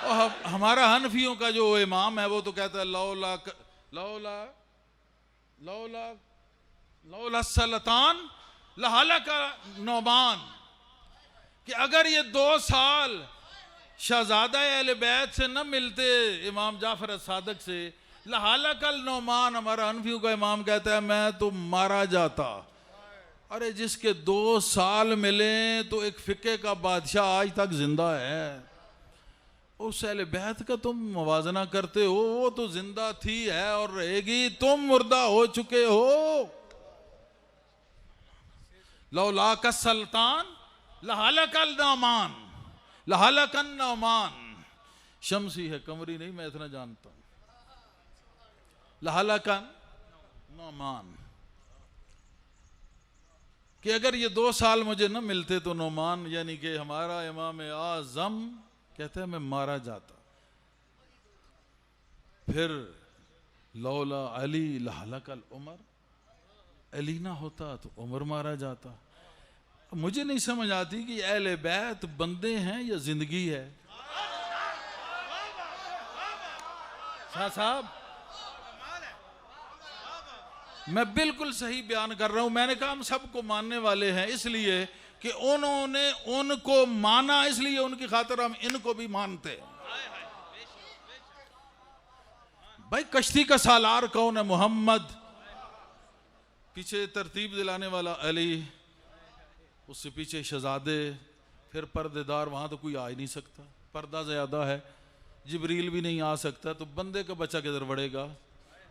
और हमारा हनफियों का जो इमाम है वो तो कहता है लौला लौला लौला लौला सल्तान लहाला का नौमान, कि अगर ये 2 साल शहजादा अहले बैत से न मिलते इमाम जाफर सादक से, लहाला कल नौमान, हमारा हनफियों का इमाम कहता है मैं तो मारा जाता। अरे जिसके 2 साल मिले तो एक फिक्के का बादशाह आज तक जिंदा है, उस अहले बैत का तुम मुवाजना करते हो। वो तो जिंदा थी, है और रहेगी, तुम मुर्दा हो चुके हो। लौला का सल्तान लहालकल नौमान, लहालकन नौमान। शमसी है, कमरी नहीं, मैं इतना जानता हूं। लहालकन नौमान, कि अगर ये 2 साल मुझे न मिलते तो नौमान यानी कि हमारा इमाम आज़म कहते हैं मैं मारा जाता। फिर लौला अली लहलकल उमर, अली ना होता तो उमर मारा जाता। मुझे नहीं समझ आती कि अहले बैत बंदे हैं या जिंदगी है। शाह साहब, मैं बिल्कुल सही बयान कर रहा हूं। मैंने कहा हम सबको मानने वाले हैं, इसलिए कि उन्होंने उनको माना, इसलिए उनकी खातिर हम इनको भी मानते हैं। भाई कश्ती का सालार कौन है? मोहम्मद। पीछे तरतीब दिलाने वाला अली, उससे पीछे शहजादे, फिर पर्देदार। वहां तो कोई आ ही नहीं सकता, पर्दा ज्यादा है। जिब्रील भी नहीं आ सकता, तो बंदे का बच्चा किधर बढ़ेगा?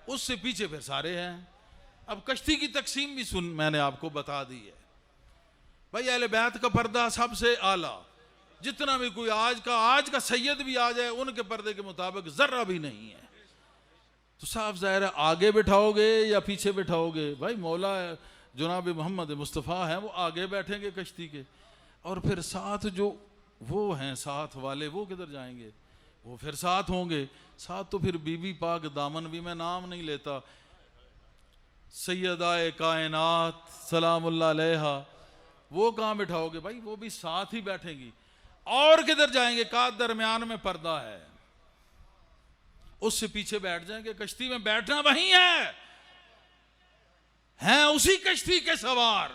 उससे पीछे फिर सारे हैं। अब कश्ती की तकसीम भी सुन, मैंने आपको बता दी है। भाई अहले बैत का पर्दा सबसे आला, जितना भी कोई आज का सैयद भी आ जाए उनके पर्दे के मुताबिक जर्रा भी नहीं है। तो साफ जाहिर है आगे बिठाओगे या पीछे बिठाओगे? भाई मौला जनाब मोहम्मद मुस्तफ़ा हैं, वो आगे बैठेंगे कश्ती के, और फिर साथ जो वो हैं साथ वाले, वो किधर जाएंगे? वो फिर साथ होंगे। साथ तो फिर बीबी पाक दामन भी, मैं नाम नहीं लेता, सैयदाए कायनात सलामुल्लाह अलैहा, वो कहाँ बिठाओगे? भाई वो भी साथ ही बैठेंगी। और किधर जाएंगे? का दरमियान में पर्दा है, उससे पीछे बैठ जाएंगे। कश्ती में बैठना वही है, हैं उसी कश्ती के सवार,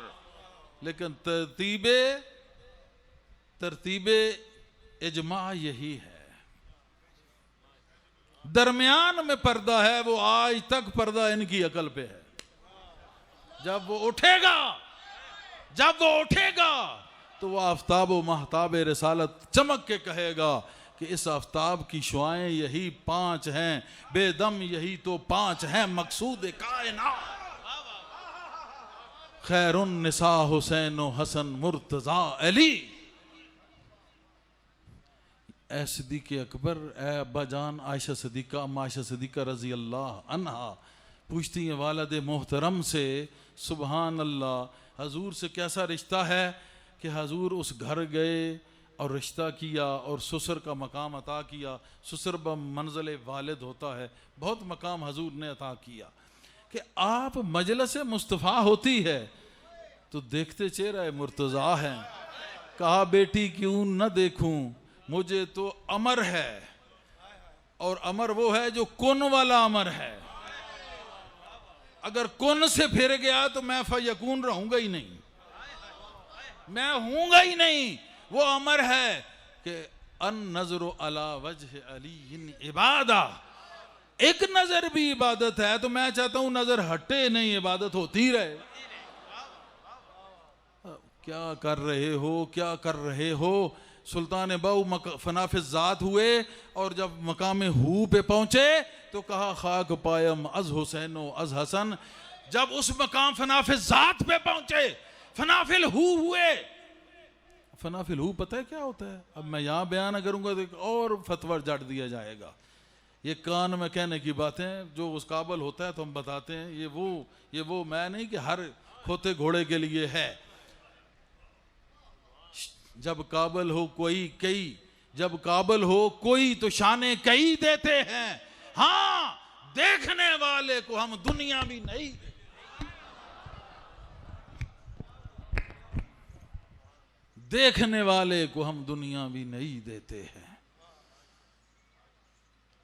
लेकिन तरतीबे इजमा यही है। दरमियान में पर्दा है, वो आज तक पर्दा इनकी अकल पे है। जब वो उठेगा तो वो आफ्ताब व महताब रिसालत चमक के कहेगा कि इस आफ्ताब की शुआएं यही 5 हैं, बेदम यही तो 5 हैं, मकसूद कायनात। खैरुन निसा हुसैन हसन मुर्तजा अली। ए सिद्दीक़ अकबर, ए अब्बा जान आयशा सिद्दीक़ा, अम्मा आयशा सिद्दीक़ा रज़ी अल्लाह अन्हा पूछती हैं वालिद मोहतरम से, सुबहान अल्लाह, हजूर से कैसा रिश्ता है कि हजूर उस घर गए और रिश्ता किया और ससुर का मकाम अता किया। ससुर ब मंज़िल वालिद होता है, बहुत मकाम हजूर ने अता किया। कि आप मजलिस मुस्तफ़ा होती है तो देखते चेहरा मुर्तज़ा है। कहा बेटी क्यों न देखूं, मुझे तो अमर है, और अमर वो है जो कुन वाला अमर है। अगर कुन से फिर गया तो मैं फयकून रहूंगा ही नहीं, मैं हूंगा ही नहीं। वो अमर है कि अन नजर अला वजह अली इबादा, एक नजर भी इबादत है। तो मैं चाहता हूं नजर हटे नहीं, इबादत होती रहे। क्या कर रहे हो, क्या कर रहे हो? सुल्तान बाऊ फनाफिज जात हुए और जब मकाम हू पे पहुंचे तो कहा खाक पायम अज हुसैनो अज हसन। जब उस मकाम फनाफिज जात पे पहुंचे, फनाफिल हू हुए। फनाफिल हू पता है क्या होता है? अब मैं यहां बयान करूंगा तो और फतवा जड़ दिया जाएगा। ये कान में कहने की बातें, जो उस काबल होता है तो हम बताते हैं। ये वो मैं नहीं कि हर खोते घोड़े के लिए है। जब काबल हो कोई कई, जब काबल हो कोई तो शाने कई देते हैं। हाँ, देखने वाले को हम दुनिया भी नहीं, देखने वाले को हम दुनिया भी नहीं देते हैं।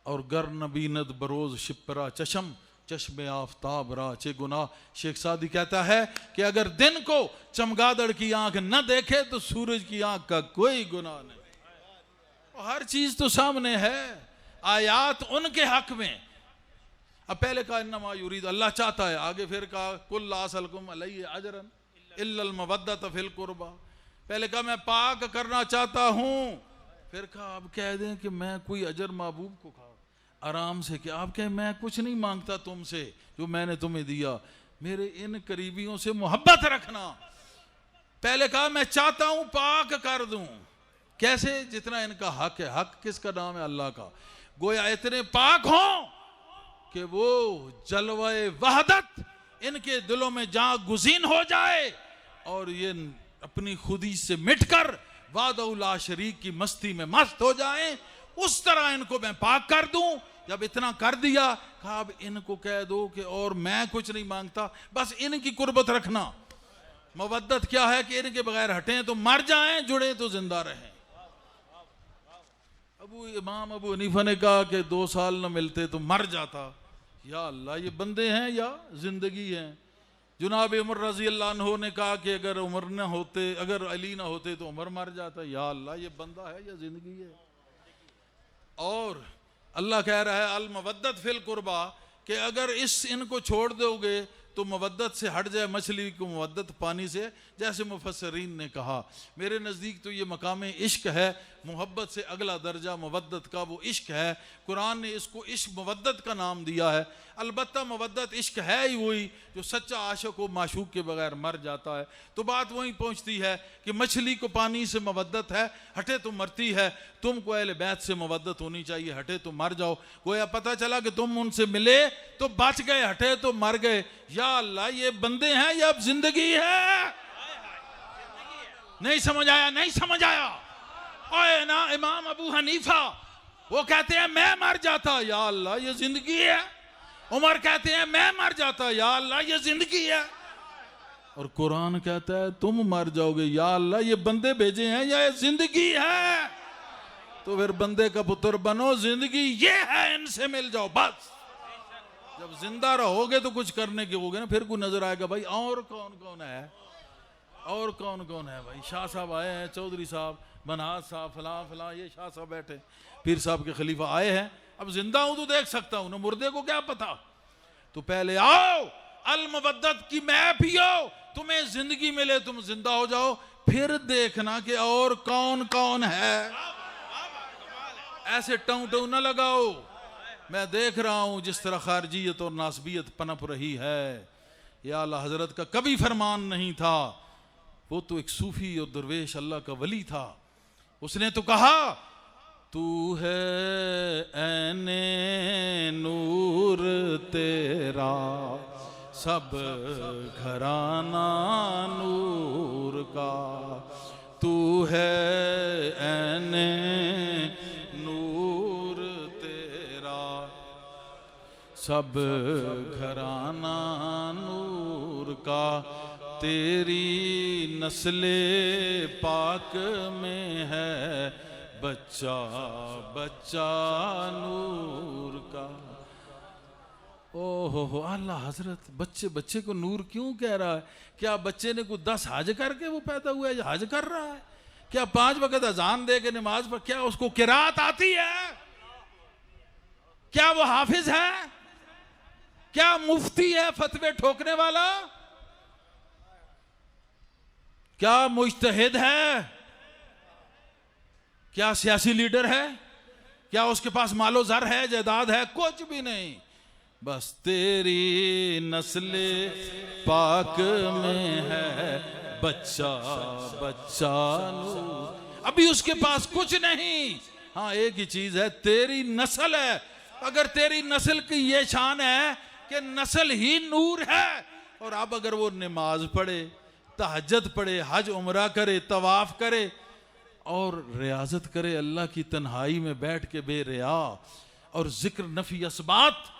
और गर नबीनत बरोज शिपरा चशम चश्मे आफ्ताब राचे गुना। शेख सादी कहता है कि अगर दिन को चमगादड़ की आंख न देखे तो सूरज की आंख का कोई गुनाह नहीं। हर चीज तो सामने है। आयात उनके हक में। अब पहले कहा इन्नमा युरीद, अल्लाह चाहता है। आगे फिर कहा कुल ला असलकुम अलैहि अजरन इल्लल मवद्दत फिल कुर्बा। पहले कहा मैं पाक करना चाहता हूं, फिर कहा अब कह दें कि मैं कोई अजर महबूब को खा आराम से। क्या आप कहें मैं कुछ नहीं मांगता तुमसे जो मैंने तुम्हें दिया, मेरे इन करीबियों से मोहब्बत रखना। पहले कहा मैं चाहता हूं पाक कर दूं। कैसे? जितना इनका हक है। हक किसका नाम है? अल्लाह का। गोया इतने पाक हों कि वो जलवाए वहदत इनके दिलों में जहां गुजीन हो जाए और ये अपनी खुदी से मिटकर वादउला शरीक की मस्ती में मस्त हो जाएं, उस तरह इनको मैं पाक कर दूं। जब इतना कर दिया, कहा अब इनको कह दो कि और मैं कुछ नहीं मांगता, बस इनकी कुर्बत रखना। मवद्दत क्या है कि इनके बगैर हटें तो मर जाएं, जुड़े तो जिंदा रहें। इमाम अबू हनीफा ने कहा कि 2 साल न मिलते तो मर जाता। या अल्लाह, ये बंदे हैं या जिंदगी है? जुनाब उमर रजी अल्लाह अन्हु ने कहा कि अगर उमर न होते, अगर अली ना होते तो उमर मर जाता। या अल्लाह, ये बंदा है या जिंदगी है? और अल्लाह कह रहा है अल मवद्दत फिल कुर्बा, कि अगर इनको छोड़ दोगे तो मवद्दत से हट जाए मछली को मवद्दत पानी से। जैसे मुफस्सरीन ने कहा, मेरे नज़दीक तो ये मकाम इश्क है। मोहब्बत से अगला दर्जा मवद्दत का वो इश्क है। कुरान ने इसको इश्क मवद्दत का नाम दिया है। अलबत्ता मवद्दत इश्क है ही वही जो सच्चा आशिक को माशूक के बगैर मर जाता है। तो बात वहीं पहुंचती है कि मछली को पानी से मवद्दत है, हटे तो मरती है। तुमको अहले बैत से मवद्दत होनी चाहिए, हटे तो मर जाओ। गोया पता चला कि तुम उनसे मिले तो बच गए, हटे तो मर गए। या अल्लाह, ये बंदे हैं या अब जिंदगी है? नहीं समझ आया? नहीं समझ आया? ओए ना इमाम अबू हनीफा वो कहते हैं मैं मर जाता। या अल्लाह, ये जिंदगी है। उमर कहते हैं मैं मर जाता। या अल्लाह, ये जिंदगी है। और कुरान कहता है तुम मर जाओगे। या अल्लाह, ये बंदे भेजे हैं या ये जिंदगी है? तो फिर बंदे का पुत्र बनो, जिंदगी ये है, इनसे मिल जाओ बस। जब जिंदा रहोगे तो कुछ करने के होगे ना, फिर कोई नजर आएगा भाई और कौन कौन है, और कौन कौन है भाई। शाह साहब आए हैं, चौधरी साहब, मनहाज साहब, फलां फलां, ये शाह साहब बैठे, पीर साहब के खलीफा आए हैं। अब जिंदा हूं तो देख सकता हूं ना, मुर्दे को क्या पता। तो पहले आओ, अल मवद्दत की मैं पियो, तुम्हें जिंदगी मिले, तुम जिंदा हो जाओ, फिर देखना कि और कौन कौन है। ऐसे टू टू न लगाओ। मैं देख रहा हूं जिस तरह खारजियत और नासबियत पनप रही है। या अल्लाह, हजरत का कभी फरमान नहीं था। वो तो एक सूफी और दरवेश अल्लाह का वली था। उसने तो कहा तू है ऐने नूर तेरा सब घराना नूर का, तू है ऐने नूर तेरा सब घराना नूर का, तेरी नस्ले पाक में है बच्चा बच्चा नूर का। ओहो अल्लाह हजरत, बच्चे बच्चे को नूर क्यों कह रहा है? क्या बच्चे ने कुछ 10 हज करके वो पैदा हुआ है, हज कर रहा है? क्या 5 वक्त अजान दे के नमाज पर, क्या उसको किरात आती है? क्या वो हाफिज है? क्या मुफ्ती है फतवे ठोकने वाला? क्या मुज्तहिद है? क्या सियासी लीडर है? क्या उसके पास मालो जर है, जायदाद है? कुछ भी नहीं। बस तेरी नस्ले पाक में है बच्चा बच्चा नूर। अभी उसके पास कुछ नहीं। हाँ, एक ही चीज है, तेरी नस्ल है। अगर तेरी नस्ल की ये शान है कि नस्ल ही नूर है, और अब अगर वो नमाज पढ़े, तहज्जुद पढ़े, हज उमरा करे, तवाफ करे और रियाजत करे अल्लाह की तन्हाई में बैठ के बेरिया, और जिक्र नफी असबात,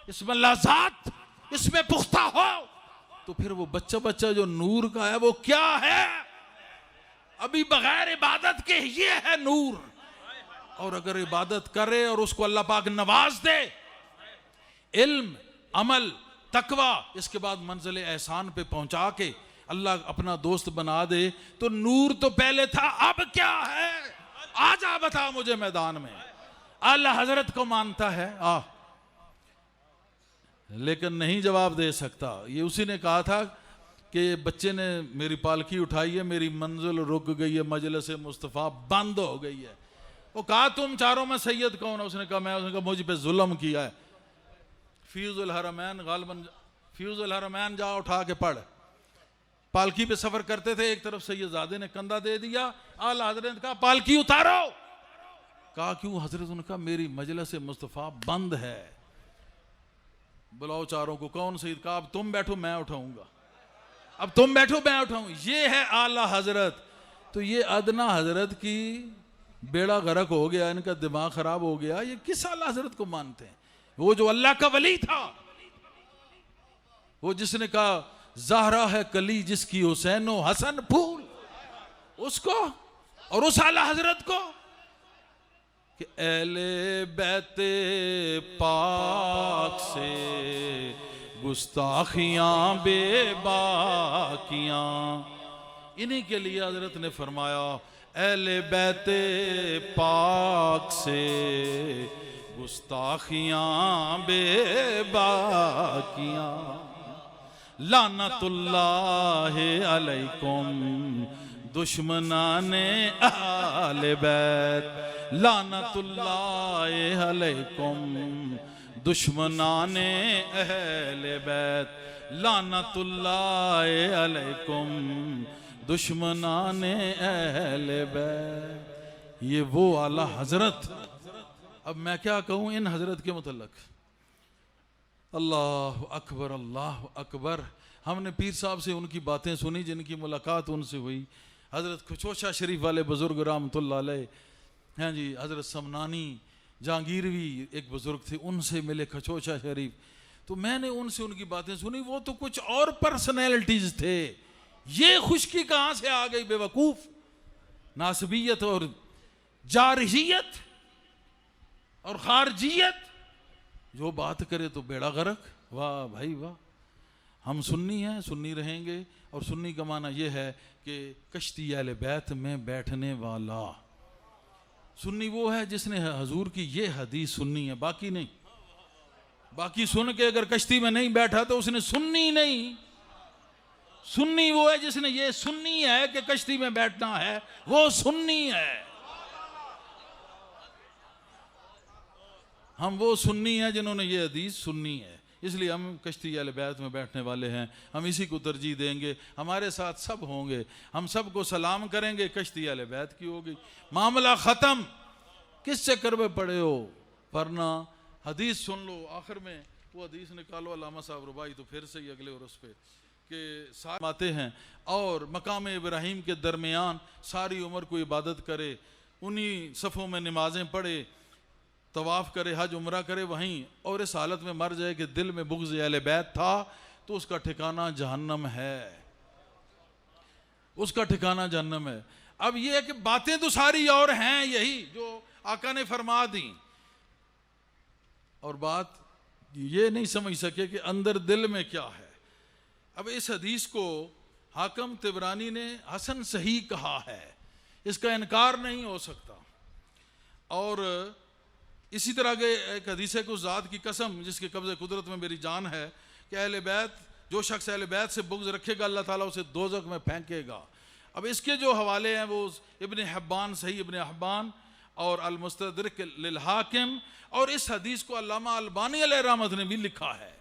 इसमें लज़ात, इसमें पुख्ता हो, तो फिर वो बच्चा बच्चा जो नूर का है वो क्या है? अभी बगैर इबादत के ये है नूर। और अगर इबादत करे और उसको अल्लाह पाक नवाज दे, इल्म, अमल, तकवा, इसके बाद मंजिल एहसान पे पहुंचा के अल्लाह अपना दोस्त बना दे, तो नूर तो पहले था, अब क्या है? आजा बता मुझे मैदान में। अल्लाह हजरत को मानता है लेकिन नहीं जवाब दे सकता। ये उसी ने कहा था कि बच्चे ने मेरी पालकी उठाई है, मेरी मंजिल रुक गई है, मजलिस मुस्तफ़ा बंद हो गई है। वो कहा तुम चारों में सैयद कौन है? उसने कहा मैं। उसने कहा मुझ पे जुल्म किया है। फ्यूजुल हरमैन, गालिबन फ्यूजुल हरमैन जा उठा के पढ़। पालकी पे सफर करते थे, एक तरफ सैयदजादे ने कंधा दे दिया, आला हजरत ने कहा पालकी उतारो। कहा क्यों हजरत? उन्होंने कहा मेरी मजलिस मुस्तफ़ा बंद है, बुलाओ चारों को। कौन सईद? कहा अब तुम बैठो मैं उठाऊंगा, अब तुम बैठो मैं उठाऊं। ये है आला हजरत। तो ये अदना हजरत की बेड़ा गर्क हो गया, इनका दिमाग खराब हो गया। ये किस आला हजरत को मानते हैं? वो जो अल्लाह का वली था, वो जिसने कहा ज़हरा है कली जिसकी हुसैन व हसन फूल, उसको? और उस आला हजरत को कि अहले बैते पाक से गुस्ताखियां बेबाकियां, इन्हीं के लिए हजरत ने फरमाया अहले बैते पाक से गुस्ताखियां बेबाकियां, लानतुल्लाह अलैकुम दुश्मनाने आले बैत, लानतुल्लाह अलैकुम दुश्मनाने अहले बैत, लानतुल्लाह अलैकुम दुश्मनाने अहले बैत। ये वो आला हजरत। अब मैं क्या कहूँ इन हजरत के मुतल्लक? अल्लाह अकबर, अल्लाह अकबर। हमने पीर साहब से उनकी बातें सुनी, जिनकी मुलाकात उनसे हुई। हज़रत खचोचा शरीफ वाले बुज़ुर्ग रहमतुल्लाह अलैह, हैं जी, हज़रत समनानी जहांगीरवी एक बुज़ुर्ग थे, उनसे मिले खचोचा शरीफ। तो मैंने उनसे उनकी बातें सुनी। वो तो कुछ और पर्सनैलिटीज़ थे। ये खुशकी कहाँ से आ गई बेवकूफ़? नासबियत और जारहियत और खारजियत, जो बात करे तो बेड़ा गर्क। वाह भाई वाह। हम सुन्नी हैं, सुन्नी रहेंगे। और सुन्नी का माना यह है कि कश्ती अहले बैत में बैठने वाला। सुन्नी वो है जिसने हजूर की ये हदीस सुन्नी है, बाकी नहीं। बाकी सुन के अगर कश्ती में नहीं बैठा तो उसने सुन्नी नहीं। सुन्नी वो है जिसने ये सुन्नी है कि कश्ती में बैठना है, वो सुन्नी है। हम वो सुन्नी हैं जिन्होंने ये हदीस सुन्नी है, इसलिए हम कश्ती अहले बैत में बैठने वाले हैं। हम इसी को तरजीह देंगे। हमारे साथ सब होंगे, हम सबको सलाम करेंगे। कश्ती अहले बैत की होगी, मामला ख़त्म। किस चक्कर में पड़े हो? वरना हदीस सुन लो। आखिर में वो हदीस निकालो अल्लामा साहब रुबाई, तो फिर से ही अगले उर्स पे कि साथ आते हैं और मकाम इब्राहीम के दरमियान सारी उम्र को इबादत करे, उन्हीं सफ़ों में नमाजें पढ़े, तवाफ़ करे, हज उमरा करे वहीं, और इस हालत में मर जाए कि दिल में बुग़्ज़ अहले बैत था, तो उसका ठिकाना जहन्नम है। उसका ठिकाना जहन्नम है। अब यह है कि बातें तो सारी और हैं, यही जो आका ने फरमा दी, और बात ये नहीं समझ सके कि अंदर दिल में क्या है। अब इस हदीस को हाकिम तिबरानी ने हसन सही कहा है, इसका इनकार नहीं हो सकता। और इसी तरह के एक हदीस है कि उस ज़ात की कसम जिसके कब्ज़े कुदरत में मेरी जान है कि अहले बैत, जो शख्स अहले बैत से बुग़्ज़ रखेगा अल्लाह ताला उसे दोज़ख में फेंकेगा। अब इसके जो हवाले हैं वो इब्न हिब्बान, सही इब्न हिब्बान और अल-मुस्तदरिक लिल हाकिम, और इस हदीस को अल्लामा अलबानी अलैहि रहमत ने भी लिखा है।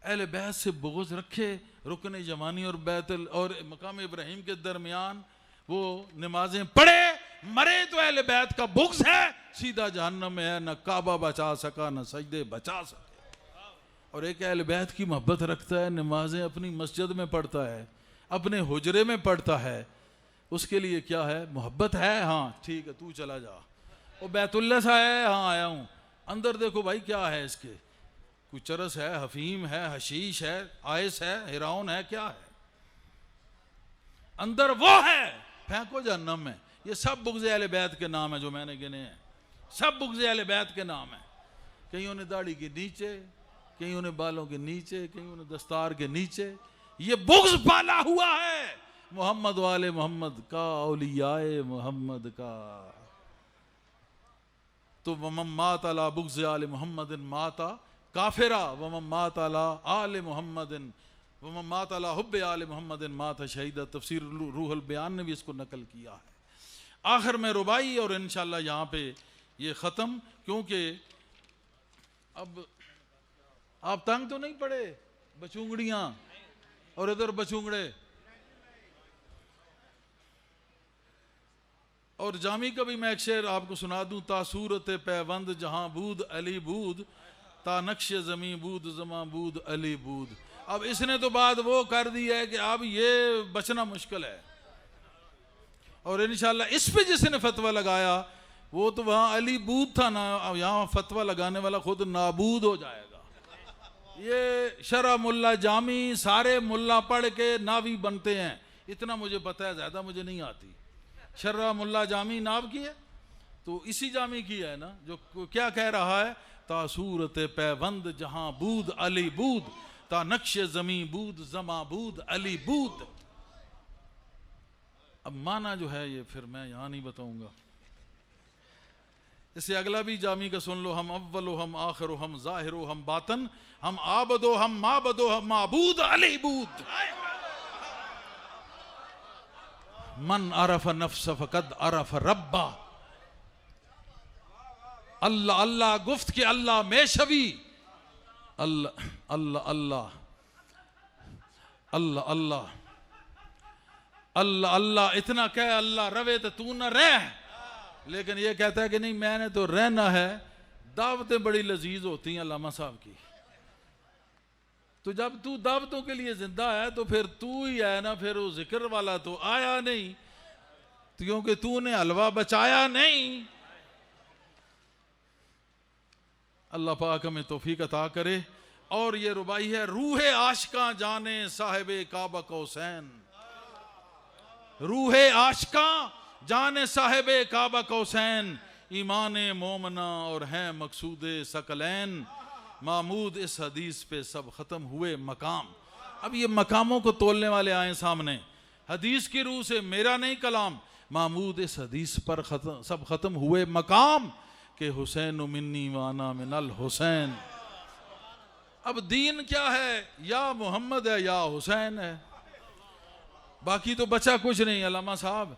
अहले बैत से बुग़्ज़ रखे, रुकन जमानी और बैतुल और मकाम इब्राहिम के दरमियान वो नमाजें पढ़े, मरे तो अहले बैत का बुग़्ज़ है, सीधा जहन्नम में है, न काबा बचा सका न सजदे बचा सके। और एक अहले बैत की मोहब्बत रखता है, नमाजें अपनी मस्जिद में पढ़ता है, अपने हुजरे में पढ़ता है, उसके लिए क्या है, मोहब्बत है। हाँ ठीक है, तू चला जा। वो बैतुल्ला सा है, हाँ आया हूँ, अंदर देखो भाई क्या है इसके, कोई चरस है, हफीम है, हशीश है, आयस है, हिराउन है, क्या है अंदर, वो है, फेंको जहन्नम में। ये सब बुग़्ज़ अहले बैत के नाम है जो मैंने गिने हैं, सब बुग़्ज़ अहले बैत के नाम है। कईयों ने दाढ़ी के नीचे, कईयों ने बालों के नीचे, कईयों ने दस्तार के नीचे, ये बुग़्ज़ पाला हुआ है मोहम्मद वाले मोहम्मद का, औलियाए मोहम्मद का। तो वमम मात अला बुग़्ज़ आले मोहम्मदिन माता काफिरा, वमम मात अला आले मोहम्मदिन, वमम मात अला हुब्बे आले मोहम्मदिन माता शहीदा। तफसीर रूहुल बयान ने भी इसको नकल किया है। आखिर में रुबाई, और इंशाअल्लाह यहाँ पे ये ख़त्म, क्योंकि अब आप तंग तो नहीं पड़े, बचूंगड़ियाँ और इधर बचूंगड़े। और जामी का भी मैं एक शेर आपको सुना दूँ, तासूरत पैवंद जहाँ बूद अली बूद, ता नक्श ज़मी बूद ज़मा बूद अली बूद। अब इसने तो बात वो कर दी है कि अब ये बचना मुश्किल है। और इंशाअल्लाह इस पे जिसने फतवा लगाया वो तो वहाँ अली बूद था ना, यहाँ फतवा लगाने वाला खुद नाबूद हो जाएगा। ये शरा मुल्ला जामी सारे मुल्ला पढ़ के नावी बनते हैं, इतना मुझे पता है, ज़्यादा मुझे नहीं आती। शर्रा मुल्ला जामी नाव की है, तो इसी जामी की है ना जो क्या कह रहा है, तासूरत पैवंद जहाँ बूद अली बूद, ता नक्श ज़मी बूद ज़मा बूद अली बूद। अब माना जो है ये फिर मैं यहाँ नहीं बताऊंगा, इससे अगला भी जामी का सुन लो। हम अव्वलो हम आखिरो हम ज़ाहिरो हम बातन, हम आबदो हम माबदो हम माबूद अली बूद। मन अरफ नफ्स फकद अरफ रब्बा। अल्लाह अल्लाह गुफ्त के अल्लाह में शवी, अल्लाह अल्लाह अल्लाह अल्लाह अल्लाह अल्लाह अल्लाह, इतना कह अल्लाह रवे तो तू न रह। लेकिन ये कहता है कि नहीं मैंने तो रहना है। दावतें बड़ी लजीज होती हैं अल्लामा साहब की, तो जब तू दावतों के लिए जिंदा है तो फिर तू ही है ना, फिर वो जिक्र वाला तो आया नहीं, क्योंकि तूने हलवा बचाया नहीं। अल्लाह पाक हमें तौफीक अता करे। और ये रुबाई है, रूहे आशिका जाने साहिबे काबा कौसैन, रूहे आशिका जाने साहिबे काबा कौसैन, ईमान मोमना और हैं मकसूद सकलैन। मामूद इस हदीस पे सब ख़त्म हुए मकाम। अब ये मकामों को तोलने वाले आए सामने, हदीस की रूह से मेरा नहीं कलाम, मामूद इस हदीस पर सब ख़त्म हुए मकाम के हुसैन मिन्नी वाना मिनल हुसैन। अब दीन क्या है, या मोहम्मद है या हुसैन है, बाकी तो बचा कुछ नहीं। अल्लामा साहब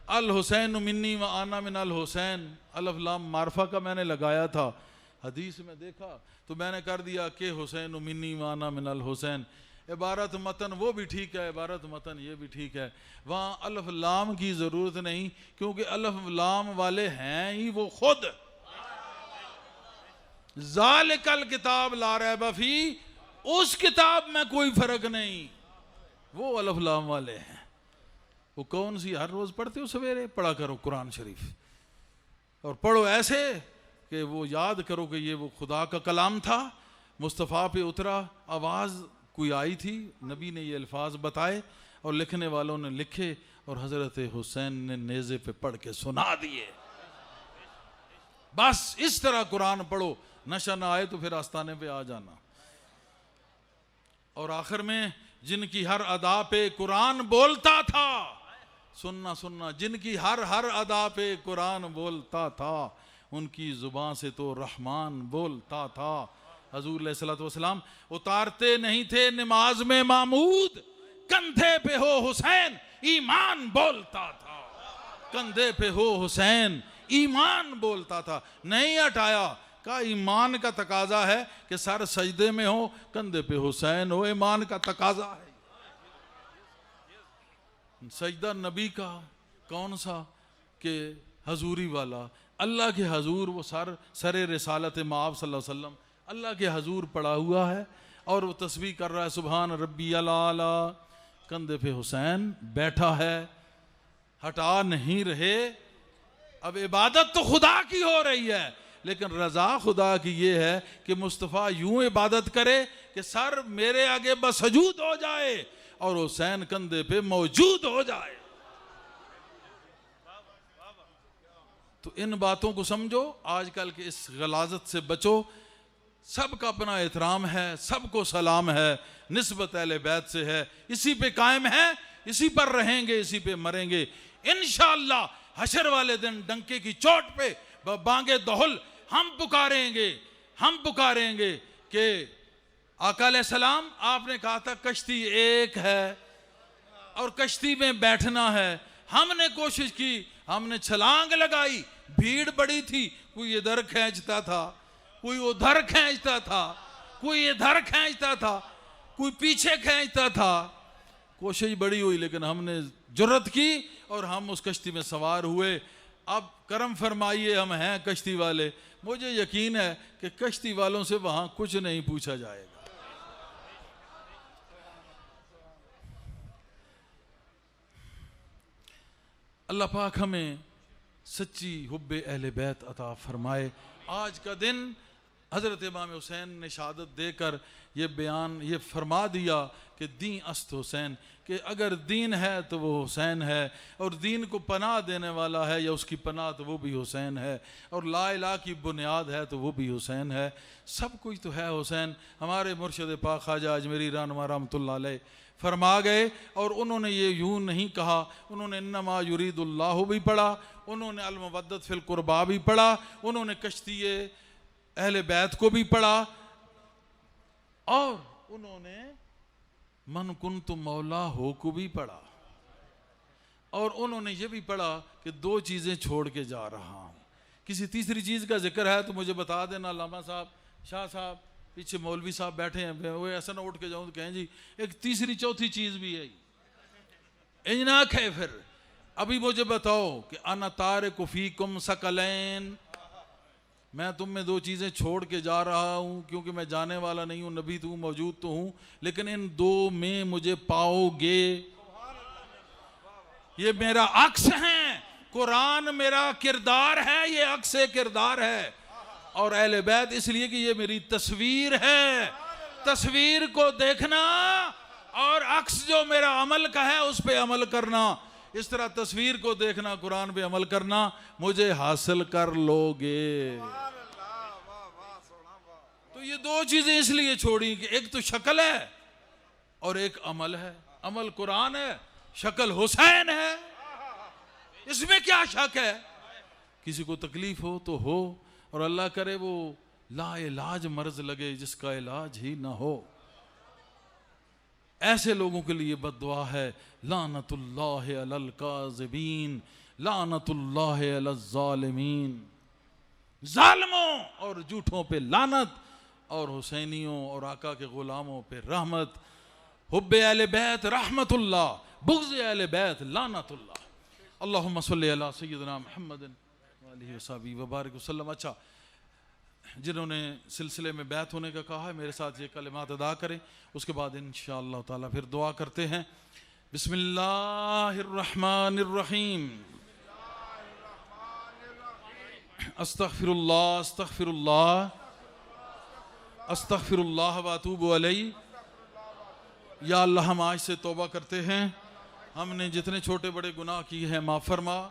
अल हुसैन मिन्नी व आना मिनल हुसैन, अलफ लाम मारफा का मैंने लगाया था, हदीस में देखा तो मैंने कर दिया कि हुसैन मिन्नी व आना मिनल हुसैन। इबारत मतन वो भी ठीक है, इबारत मतन ये भी ठीक है, वहाँ अलफ लाम की ज़रूरत नहीं, क्योंकि अलफ लाम वाले हैं ही वो खुद। ज़ालिकल किताब ला रैब फी, उस किताब में कोई फ़र्क नहीं, वो अलफ लाम वाले हैं। वो कौन सी, हर रोज़ पढ़ते हो सवेरे, पढ़ा करो कुरान शरीफ, और पढ़ो ऐसे कि वो याद करो कि ये वो खुदा का कलाम था, मुस्तफ़ा पे उतरा, आवाज़ कोई आई थी, नबी ने ये अल्फाज बताए और लिखने वालों ने लिखे और हज़रत हुसैन ने नेज़े पे पढ़ के सुना दिए। बस इस तरह कुरान पढ़ो, नशा ना आए तो फिर आस्ताने पे आ जाना। और आखिर में जिनकी हर अदा पे कुरान बोलता था, सुनना सुनना, जिनकी हर अदा पे कुरान बोलता था, उनकी जुबान से तो रहमान बोलता था। हजूर अलैहिस्सलातु वस्सलाम उतारते नहीं थे नमाज में मामूद, कंधे पे हो हुसैन ईमान बोलता था, कंधे पे हो हुसैन ईमान बोलता था। नहीं हटाया, का ईमान का तकाजा है कि सर सजदे में हो, कंधे पे हुसैन हो, ईमान का तकाजा है। सजदा नबी का कौन सा कि हजूरी वाला, अल्लाह के हजूर, वो सरे रिसालत माब सल्लल्लाहु अलैहि वसल्लम अल्लाह के हजूर पड़ा हुआ है और वो तस्बीह कर रहा है सुभान रब्बी अला, कंधे पे हुसैन बैठा है, हटा नहीं रहे। अब इबादत तो खुदा की हो रही है, लेकिन रजा खुदा की ये है कि मुस्तफ़ा यूं इबादत करे कि सर मेरे आगे बसजूद हो जाए और हुसैन कंधे पे मौजूद हो जाए। तो इन बातों को समझो, आजकल के इस गलाजत से बचो। सबका अपना एहतराम है, सबको सलाम है, निस्बत अहले बैत से है, इसी पे कायम है, इसी पर रहेंगे, इसी पे मरेंगे इंशाअल्लाह। हशर वाले दिन डंके की चोट पे बांगे दोहल हम पुकारेंगे कि आका अलैहिस्सलाम आपने कहा था कश्ती एक है और कश्ती में बैठना है। हमने कोशिश की, हमने छलांग लगाई, भीड़ बड़ी थी, कोई इधर खींचता था, कोई उधर खींचता था, कोई इधर खींचता था, कोई पीछे खींचता था। कोशिश बड़ी हुई, लेकिन हमने जुर्रत की और हम उस कश्ती में सवार हुए। अब करम फरमाइए, हम हैं कश्ती वाले। मुझे यकीन है कि कश्ती वालों से वहां कुछ नहीं पूछा जाएगा। अल्लाह पाक हमें सच्ची हुब्बे अहले बैत अता फरमाए। आज का दिन हज़रत इमाम हुसैन ने शहादत देकर ये बयान ये फरमा दिया कि दीन अस्त हुसैन, कि अगर दीन है तो वो हुसैन है, और दीन को पनाह देने वाला है या उसकी पनाह तो वो भी हुसैन है, और ला इलाहा की बुनियाद है तो वो भी हुसैन है। सब कुछ तो है हुसैन। हमारे मुर्शिद पाक ख्वाजा अजमेरी रहनुमा रहमतुल्लाह अलैह फरमा गए, और उन्होंने ये यूं नहीं कहा, उन्होंने इन्नमा युरीदुल्लाहु भी पढ़ा, उन्होंने अल मवद्दत फिल कुर्बा भी पढ़ा, उन्होंने कश्ती अहले बैत को भी पढ़ा, और उन्होंने मन कुन्तु मौला हो को भी पढ़ा, और उन्होंने ये भी पढ़ा कि दो चीज़ें छोड़ के जा रहा हूँ। किसी तीसरी चीज़ का जिक्र है तो मुझे बता देना। लामा साहब, शाह साहब, पीछे मौलवी साहब बैठे हैं, वो ऐसा ना उठ के जाऊँ तो कहें जी एक तीसरी चौथी चीज़ भी है। इंजनाक है। फिर अभी मुझे बताओ कि अना तारिकु फीकुम सकलैन, मैं तुम में दो चीज़ें छोड़ के जा रहा हूँ, क्योंकि मैं जाने वाला नहीं हूँ, नबी तो मौजूद तो हूँ, लेकिन इन दो में मुझे पाओगे। ये मेरा अक्स है, कुरान मेरा किरदार है, ये अक्स किरदार है, और अहले बैत इसलिए कि ये मेरी तस्वीर है। तस्वीर को देखना और अक्स जो मेरा अमल का है उस पर अमल करना। इस तरह तस्वीर को देखना, कुरान पे अमल करना, मुझे हासिल कर लोगे। तो ये दो चीजें इसलिए छोड़ी कि एक तो शक्ल है और एक अमल है। अमल कुरान है, शक्ल हुसैन है, इसमें क्या शक है। किसी को तकलीफ हो तो हो, और अल्लाह करे वो ला इलाज मर्ज लगे जिसका इलाज ही ना हो। ऐसे लोगों के लिए बद्दुआ है, लानतुल्लाह अलल काज़िबीन, लानतुल्लाह अलल ज़ालिमीन, जालिमों और झूठों पे लानत, और हुसैनियों और आका के गुलामों पे रहमत। हुब्बे अहले बैत रहमतुल्लाह, बुग़्ज़ अहले बैत लानतुल्लाह। अल्लाहुम्मा सल्लि अला सय्यिदिना मुहम्मदिन व आलिहि व सहबिहि व बारिक वसल्लम। अच्छा, जिन्होंने सिलसिले में बैत होने का कहा है मेरे साथ ये कलिमात अदा करें, उसके बाद इंशाअल्लाह ताला फिर दुआ करते हैं। बिस्मिल्लाहिर्रहमानिर्रहीम। अस्तग़फिरुल्लाह अस्तग़फिरुल्लाह अस्तग़फिरुल्लाह व अतूबु अलैहि। या अल्लाह हम आज से तौबा करते हैं, हमने जितने छोटे बड़े गुनाह किए हैं माफ़ फरमा।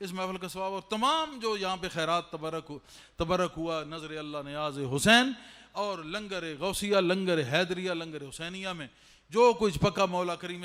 इस महफिल का सवाब और तमाम जो यहाँ पे खैरात तबरक हुआ, नज़र अल्लाह नियाज़ हुसैन और लंगर गौसिया, लंगर हैदरिया, लंगर हुसैनिया में जो कुछ पका मौला करीम